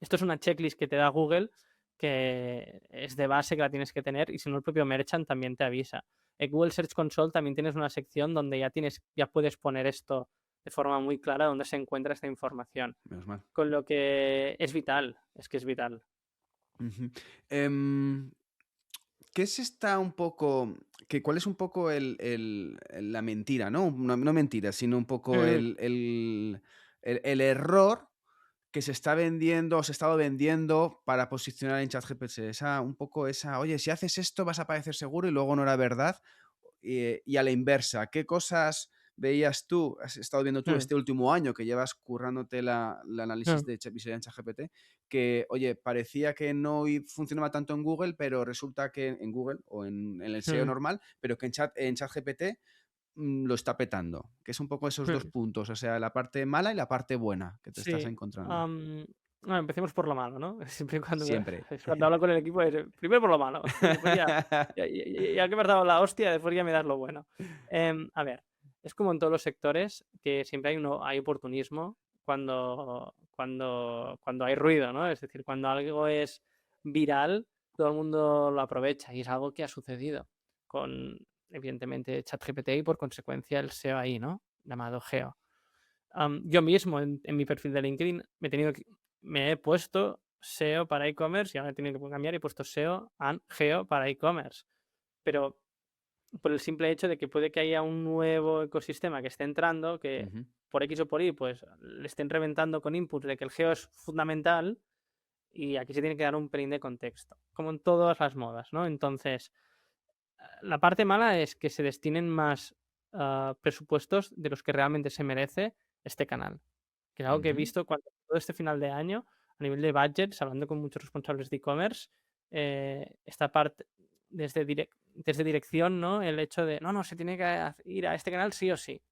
esto es una checklist que te da Google que es de base que la tienes que tener y si no el propio Merchant también te avisa. En Google Search Console también tienes una sección donde ya puedes poner esto de forma muy clara donde se encuentra esta información. Menos mal. Con lo que es vital, es que es vital. Ujú. Em, ¿Qué es esta un poco, cuál es un poco la mentira, ¿no? No mentira, sino un poco Mm, el error que se está vendiendo o se ha estado vendiendo para posicionar en ChatGPT? Oye, si haces esto vas a parecer seguro y luego no era verdad. Y a la inversa, ¿qué cosas veías tú, has estado viendo tú mm, este último año que llevas currándote el análisis mm, de visibilidad en ChatGPT? Que, oye, parecía que no funcionaba tanto en Google, pero resulta que en Google o en el SEO mm, normal, pero que en ChatGPT lo está petando. Que es un poco esos dos mm. puntos, o sea, la parte mala y la parte buena que te estás Sí. encontrando. Bueno, empecemos por lo malo, ¿no? Siempre Siempre. cuando hablo con el equipo es primero por lo malo. Después ya que me has dado la hostia, después ya me das lo bueno. A ver, es como en todos los sectores que siempre hay oportunismo cuando hay ruido, ¿no? Es decir, cuando algo es viral, todo el mundo lo aprovecha y es algo que ha sucedido con, evidentemente, ChatGPT y por consecuencia el SEO ahí, ¿no? Llamado Geo. Yo mismo en mi perfil de LinkedIn me he puesto SEO para e-commerce y ahora he tenido que cambiar y he puesto SEO and Geo para e-commerce. Pero por el simple hecho de que puede que haya un nuevo ecosistema que esté entrando, que Ujú. por X o por Y, pues le estén reventando con inputs de que el Geo es fundamental y aquí se tiene que dar un pelín de contexto, como en todas las modas, ¿no? Entonces, la parte mala es que se destinen más presupuestos de los que realmente se merece este canal. Que es algo que he Ujú. visto cuando todo este final de año, a nivel de budgets, hablando con muchos responsables de e-commerce, esta parte desde dirección, ¿no? El hecho de, no, se tiene que ir a este canal sí o sí.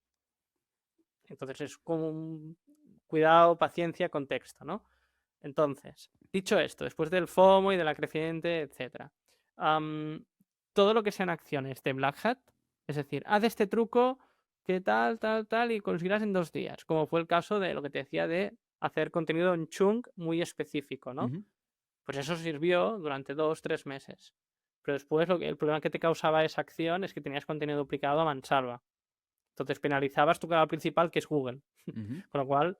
Entonces es como un cuidado, paciencia, contexto, ¿no? Entonces, dicho esto, después del FOMO y de la creciente, etcétera, todo lo que sean acciones de Black Hat, es decir, haz este truco que tal, y conseguirás en 2 días, como fue el caso de lo que te decía de hacer contenido en chunk muy específico, ¿no? Ujú. Pues eso sirvió durante 2, 3 meses. Pero después el problema que te causaba esa acción es que tenías contenido duplicado a mansalva. Entonces penalizabas tu canal principal, que es Google. Ujú. Con lo cual,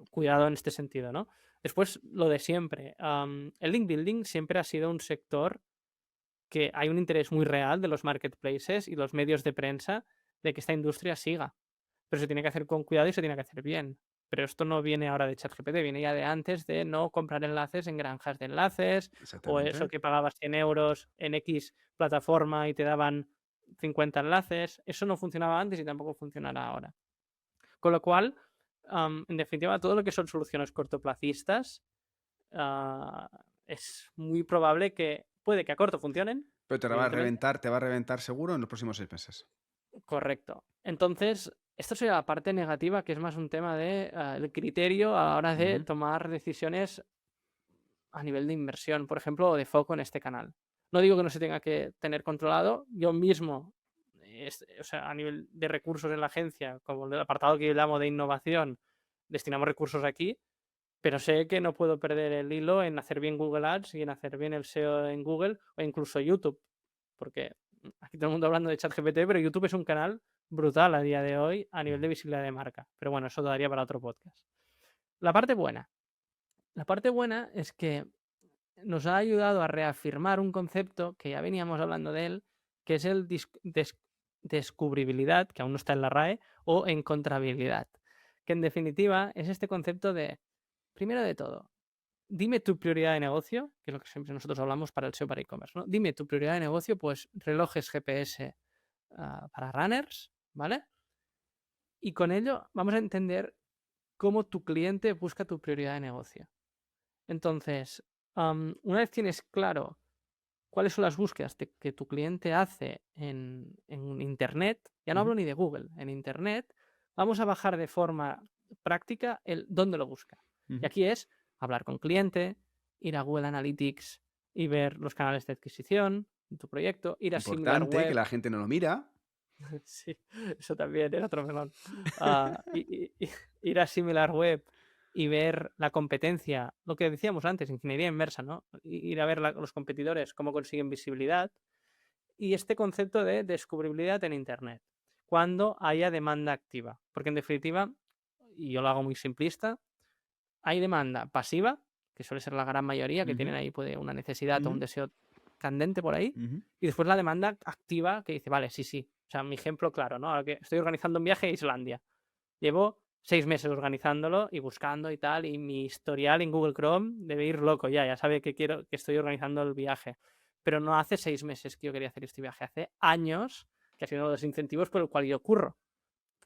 cuidado en este sentido, ¿no? Después, lo de siempre. El link building siempre ha sido un sector que hay un interés muy real de los marketplaces y los medios de prensa de que esta industria siga. Pero se tiene que hacer con cuidado y se tiene que hacer bien. Pero esto no viene ahora de ChatGPT, viene ya de antes de no comprar enlaces en granjas de enlaces o eso Exactamente. que pagabas 100 euros en X plataforma y te daban 50 enlaces. Eso no funcionaba antes y tampoco funcionará ahora. Con lo cual, en definitiva, todo lo que son soluciones cortoplacistas, ah, es muy probable que puede que a corto funcionen, Pero evidentemente. te va a reventar seguro en los próximos 6 meses. Correcto. Entonces, esto sería la parte negativa, que es más un tema de el criterio a la hora de Ujú. tomar decisiones a nivel de inversión, por ejemplo, o de foco en este canal. No digo que no se tenga que tener controlado. Yo mismo, o sea, a nivel de recursos en la agencia, como el apartado que yo llamo de innovación, destinamos recursos aquí, pero sé que no puedo perder el hilo en hacer bien Google Ads y en hacer bien el SEO en Google o incluso YouTube, porque aquí todo el mundo hablando de ChatGPT, pero YouTube es un canal brutal a día de hoy a nivel de visibilidad de marca. Pero bueno, eso daría para otro podcast. La parte buena. La parte buena es que nos ha ayudado a reafirmar un concepto que ya veníamos hablando de él, que es el descubribilidad, que aún no está en la RAE, o encontrabilidad, que en definitiva es este concepto de, primero de todo, dime tu prioridad de negocio, que es lo que siempre nosotros hablamos para el SEO para e-commerce, ¿no? Dime tu prioridad de negocio, pues relojes GPS para runners, ¿vale? Y con ello vamos a entender cómo tu cliente busca tu prioridad de negocio. Entonces, una vez tienes claro cuáles son las búsquedas que tu cliente hace en Internet, ya no Ujú. hablo ni de Google, en Internet, vamos a bajar de forma práctica el dónde lo busca. Y Ujú. aquí es hablar con cliente, ir a Google Analytics y ver los canales de adquisición de tu proyecto, ir a Importante, que SimilarWeb. la gente no lo mira. Sí, eso también era otro melón. Ir a SimilarWeb y ver la competencia, lo que decíamos antes, ingeniería inversa, ¿no? Ir a ver los competidores, cómo consiguen visibilidad. Y este concepto de descubribilidad en Internet, cuando haya demanda activa. Porque en definitiva, y yo lo hago muy simplista, hay demanda pasiva, que suele ser la gran mayoría, que tienen ahí una necesidad o un deseo candente por ahí, y después la demanda activa que dice, vale, sí. O sea, mi ejemplo claro, ¿no? Ahora que estoy organizando un viaje a Islandia. Llevo 6 meses organizándolo y buscando y tal, y mi historial en Google Chrome debe ir loco ya sabe que estoy organizando el viaje. Pero no hace 6 meses que yo quería hacer este viaje, hace años que ha sido uno de los incentivos por el cual yo curro.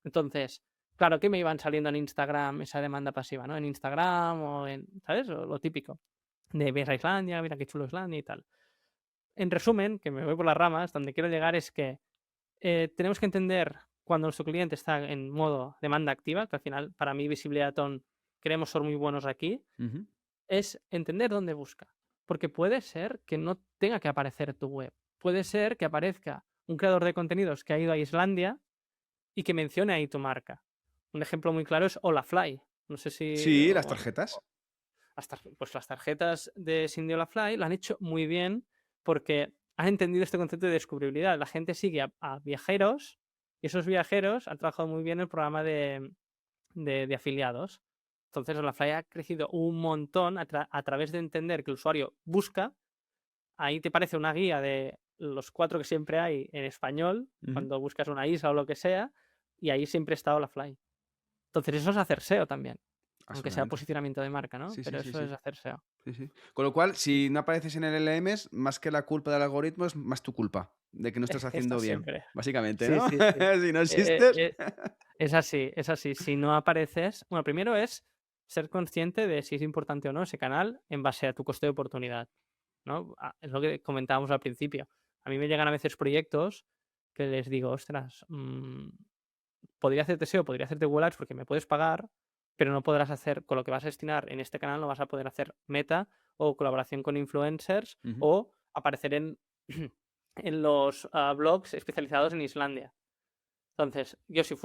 Entonces, claro que me iban saliendo en Instagram esa demanda pasiva, ¿no? En Instagram o en, ¿sabes? O lo típico. De ves a Islandia, mira qué chulo Islandia y tal. En resumen, que me voy por las ramas, donde quiero llegar es que tenemos que entender cuando nuestro cliente está en modo demanda activa, que al final para mí Visibilidad.on queremos ser muy buenos aquí, es entender dónde busca. Porque puede ser que no tenga que aparecer tu web. Puede ser que aparezca un creador de contenidos que ha ido a Islandia y que mencione ahí tu marca. Un ejemplo muy claro es Olafly. No sé si... Sí, las tarjetas. Pues las tarjetas de Cindy Olafly lo han hecho muy bien porque han entendido este concepto de descubribilidad. La gente sigue a viajeros y esos viajeros han trabajado muy bien el programa de afiliados. Entonces Olafly ha crecido un montón a través de entender que el usuario busca. Ahí te parece una guía de los 4 que siempre hay en español, cuando buscas una isla o lo que sea, y ahí siempre está Olafly. Entonces eso es hacer SEO también. Aunque sea posicionamiento de marca, ¿no? Sí, Pero eso es hacer SEO. Sí. Con lo cual, si no apareces en el LMS, más que la culpa del algoritmo, es más tu culpa, de que no estás haciendo bien. Siempre. Básicamente, Sí. ¿no? Si no existes. Es así. Si no apareces... Bueno, primero es ser consciente de si es importante o no ese canal en base a tu coste de oportunidad, ¿no? Es lo que comentábamos al principio. A mí me llegan a veces proyectos que les digo, ostras, podría hacerte SEO, podría hacerte Google Ads porque me puedes pagar, pero no podrás hacer, con lo que vas a destinar en este canal, no vas a poder hacer meta o colaboración con influencers o aparecer en los blogs especializados en Islandia. Entonces, yo si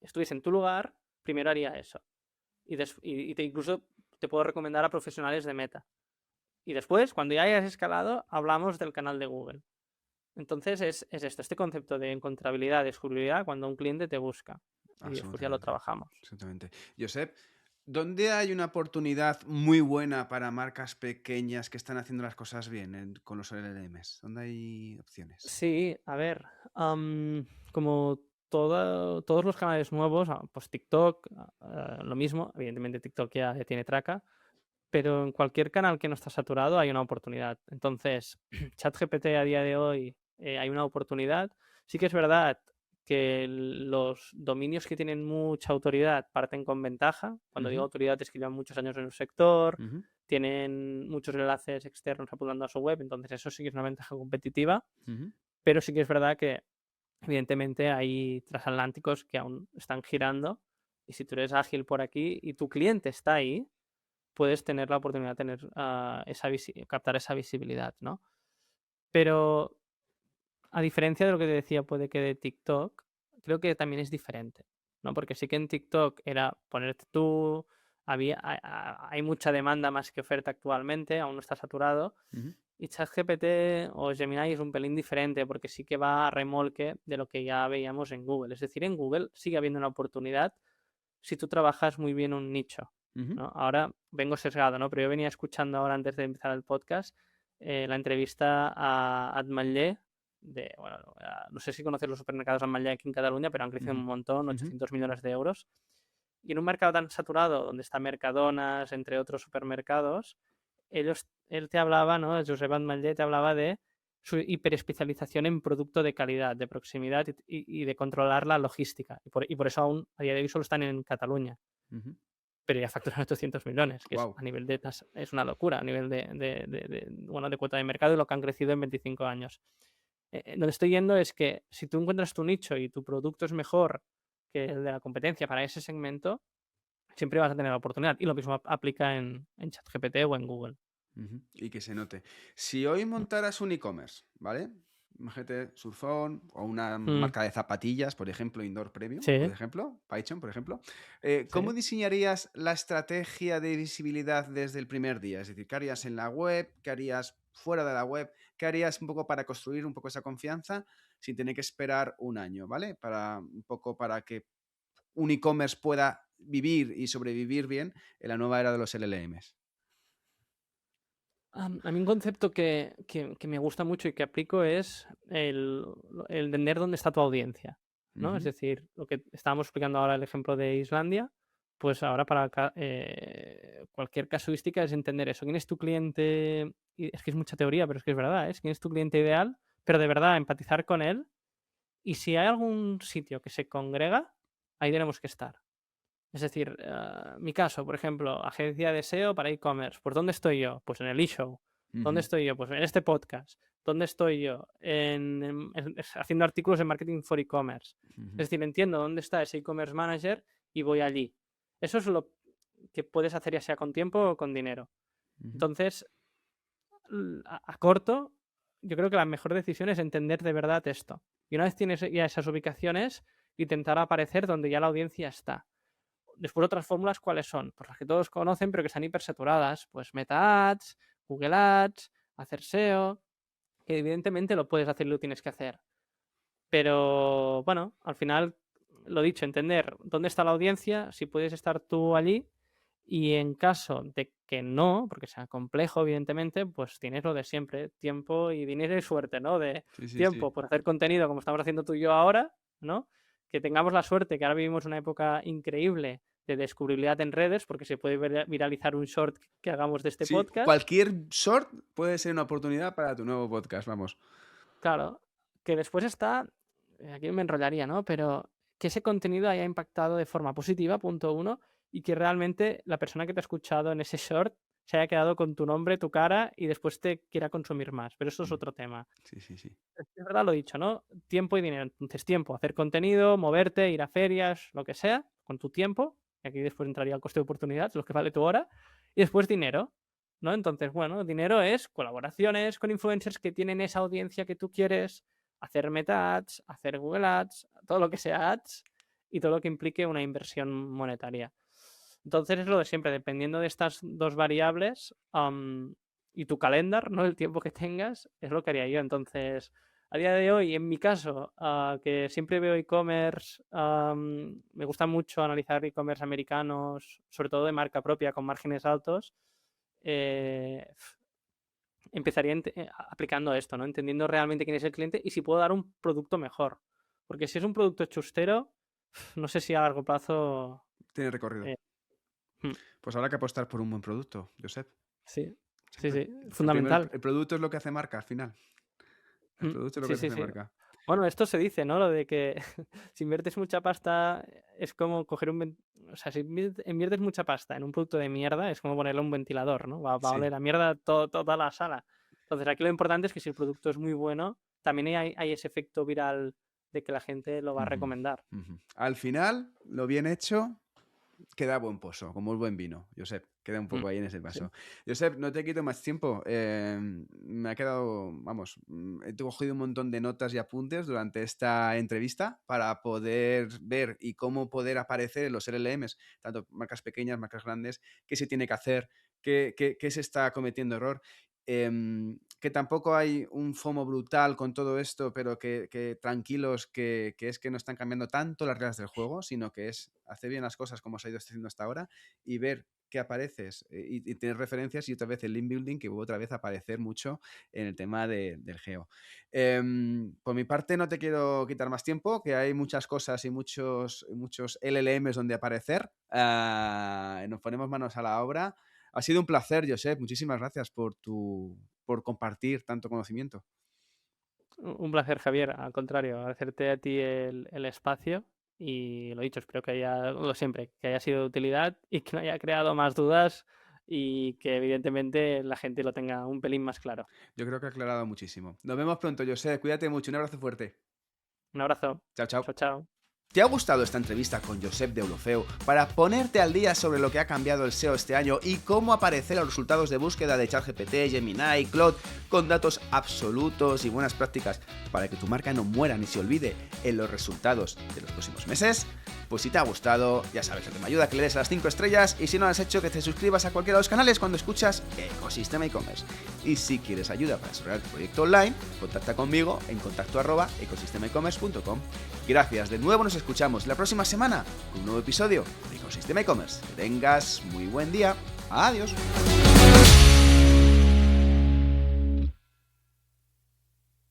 estuviese en tu lugar, primero haría eso. Y incluso te puedo recomendar a profesionales de meta. Y después, cuando ya hayas escalado, hablamos del canal de Google. Entonces es esto, este concepto de encontrabilidad, descubribilidad cuando un cliente te busca. Y después ya lo trabajamos. Exactamente. Josep, ¿dónde hay una oportunidad muy buena para marcas pequeñas que están haciendo las cosas bien con los LLMs? ¿Dónde hay opciones? Sí, a ver, como todos los canales nuevos, pues TikTok, lo mismo, evidentemente TikTok ya tiene traca, pero en cualquier canal que no está saturado hay una oportunidad. Entonces, ChatGPT a día de hoy hay una oportunidad. Sí que es verdad que los dominios que tienen mucha autoridad parten con ventaja. Cuando digo autoridad es que llevan muchos años en el sector, tienen muchos enlaces externos apuntando a su web, entonces eso sí que es una ventaja competitiva. Pero sí que es verdad que evidentemente hay transatlánticos que aún están girando y si tú eres ágil por aquí y tu cliente está ahí, puedes tener la oportunidad de tener captar esa visibilidad, ¿no? Pero a diferencia de lo que te decía, puede que de TikTok, creo que también es diferente, ¿no? Porque sí que en TikTok era ponerte tú, hay mucha demanda más que oferta actualmente, aún no está saturado. Y ChatGPT o Gemini es un pelín diferente porque sí que va a remolque de lo que ya veíamos en Google. Es decir, en Google sigue habiendo una oportunidad si tú trabajas muy bien un nicho, ¿no? Ahora vengo sesgado, ¿no? Pero yo venía escuchando ahora antes de empezar el podcast la entrevista a Ametller no sé si conoces los supermercados Ametller aquí en Cataluña, pero han crecido un montón, 800 millones de euros. Y en un mercado tan saturado, donde está Mercadonas, entre otros supermercados, él te hablaba, ¿no? Josep Ametller te hablaba de su hiperespecialización en producto de calidad, de proximidad y de controlar la logística. Y por eso aún a día de hoy solo están en Cataluña. Pero ya facturan 800 millones, que es a nivel de es una locura, a nivel de cuota de mercado y lo que han crecido en 25 años. Donde estoy yendo es que si tú encuentras tu nicho y tu producto es mejor que el de la competencia para ese segmento, siempre vas a tener la oportunidad. Y lo mismo aplica en ChatGPT o en Google. Ujú. Y que se note. Si hoy montaras un e-commerce, ¿vale? Imagínate Surfón o una Mm, marca de zapatillas, por ejemplo, Indoor Premium, por sí, ejemplo, Python, por ejemplo. ¿Cómo sí. diseñarías la estrategia de visibilidad desde el primer día? Es decir, ¿qué harías en la web? ¿Qué harías fuera de la web? ¿Qué harías un poco para construir un poco esa confianza sin tener que esperar un año, ¿vale? Para un poco para que un e-commerce pueda vivir y sobrevivir bien en la nueva era de los LLMs. A mí un concepto que me gusta mucho y que aplico es el entender dónde está tu audiencia, ¿no? Es Ujú, decir, lo que estábamos explicando ahora, el ejemplo de Islandia, pues ahora para cualquier casuística es entender eso. ¿Quién es tu cliente? Y es que es mucha teoría, pero es que es verdad, ¿eh? ¿Quién es tu cliente ideal? Pero de verdad, empatizar con él. Y si hay algún sitio que se congrega, ahí tenemos que estar. Es decir, mi caso, por ejemplo, agencia de SEO para e-commerce. ¿Por dónde estoy yo? Pues en el eShow. ¿Dónde ujú, estoy yo? Pues en este podcast. ¿Dónde estoy yo? Haciendo artículos de marketing for e-commerce. ujú, Es decir, entiendo dónde está ese e-commerce manager y voy allí. Eso es lo que puedes hacer ya sea con tiempo o con dinero. ujú. Entonces, a corto, yo creo que la mejor decisión es entender de verdad esto. Y una vez tienes ya esas ubicaciones, intentar aparecer donde ya la audiencia está. Después otras fórmulas, ¿cuáles son? Pues las que todos conocen, pero que están hipersaturadas. Pues Meta Ads, Google Ads, hacer SEO, que evidentemente lo puedes hacer y lo tienes que hacer. Pero bueno, al final, lo dicho, entender dónde está la audiencia, si puedes estar tú allí, y en caso de que no, porque sea complejo, evidentemente, pues tienes lo de siempre, tiempo y dinero y suerte, ¿no? De Sí, sí, sí. tiempo por hacer contenido como estamos haciendo tú y yo ahora, ¿no? Que tengamos la suerte, que ahora vivimos una época increíble de descubribilidad en redes, porque se puede viralizar un short que hagamos de este Sí, podcast. cualquier short puede ser una oportunidad para tu nuevo podcast, vamos. Claro, que después está, aquí me enrollaría, ¿no? Pero que ese contenido haya impactado de forma positiva, punto uno, y que realmente la persona que te ha escuchado en ese short se haya quedado con tu nombre, tu cara y después te quiera consumir más. Pero eso es Mm, otro tema. sí, sí, sí. Es verdad lo dicho, ¿no? Tiempo y dinero. Entonces, tiempo, hacer contenido, moverte, ir a ferias, lo que sea, con tu tiempo. Y aquí después entraría el coste de oportunidad, lo que vale tu hora. Y después dinero, ¿no? Entonces, bueno, dinero es colaboraciones con influencers que tienen esa audiencia que tú quieres, hacer Meta Ads, hacer Google Ads, todo lo que sea ads y todo lo que implique una inversión monetaria. Entonces es lo de siempre, dependiendo de estas dos variables y tu calendar, ¿no? El tiempo que tengas, es lo que haría yo. Entonces, a día de hoy, en mi caso, que siempre veo e-commerce, me gusta mucho analizar e-commerce americanos, sobre todo de marca propia, con márgenes altos. eh, Empezaría aplicando esto, ¿no? Entendiendo realmente quién es el cliente y si puedo dar un producto mejor. Porque si es un producto chustero, no sé si a largo plazo. Tiene recorrido. eh, hmm, Pues habrá que apostar por un buen producto, Josep. sí, sí, Siempre. sí, Al final, fundamental. el producto es lo que hace marca, al final. El producto es lo Sí, que te sí, hace sí. marca. Bueno, esto se dice, ¿no? Lo de que si inviertes mucha pasta es como coger o sea, si inviertes mucha pasta en un producto de mierda es como ponerle un ventilador, ¿no? Va a Sí. oler a mierda toda la sala. Entonces aquí lo importante es que si el producto es muy bueno, también hay ese efecto viral de que la gente lo va a Ujú, recomendar. ujú. Al final, lo bien hecho queda buen pozo, como el buen vino, Josep. Queda un Mm, poco ahí en ese sí. vaso. Josep, no te quito más tiempo. Me ha quedado, vamos, he cogido un montón de notas y apuntes durante esta entrevista para poder ver y cómo poder aparecer en los LLMs, tanto marcas pequeñas, marcas grandes, qué se tiene que hacer, qué se está cometiendo error. Que tampoco hay un FOMO brutal con todo esto, pero que tranquilos, que es que no están cambiando tanto las reglas del juego, sino que es hacer bien las cosas como se ha ido haciendo hasta ahora y ver que apareces y tener referencias y otra vez el link building que vuelve otra vez a aparecer mucho en el tema del geo. Por mi parte no te quiero quitar más tiempo, que hay muchas cosas y muchos LLMs donde aparecer. Nos ponemos manos a la obra. Ha sido un placer, Josep. Muchísimas gracias por compartir tanto conocimiento. Un placer, Javier. Al contrario, agradecerte a ti el espacio y lo dicho, espero que haya, lo siempre, que haya sido de utilidad y que no haya creado más dudas y que evidentemente la gente lo tenga un pelín más claro. Yo creo que ha aclarado muchísimo. Nos vemos pronto, Josep. Cuídate mucho. Un abrazo fuerte. Un abrazo. Chao, chao. Chao, chao. ¿Te ha gustado esta entrevista con Josep Deulofeu para ponerte al día sobre lo que ha cambiado el SEO este año y cómo aparecer los resultados de búsqueda de ChatGPT, Gemini, Claude con datos absolutos y buenas prácticas para que tu marca no muera ni se olvide en los resultados de los próximos meses? Pues si te ha gustado, ya sabes lo que me ayuda, que le des a las 5 estrellas, y si no lo has hecho, que te suscribas a cualquiera de los canales cuando escuchas Ecosistema e-commerce. Y si quieres ayuda para desarrollar tu proyecto online, contacta conmigo en contacto@ecosistemaecommerce.com. Gracias, de nuevo nos escuchamos la próxima semana con un nuevo episodio de Ecosistema e-commerce. Que tengas muy buen día. Adiós.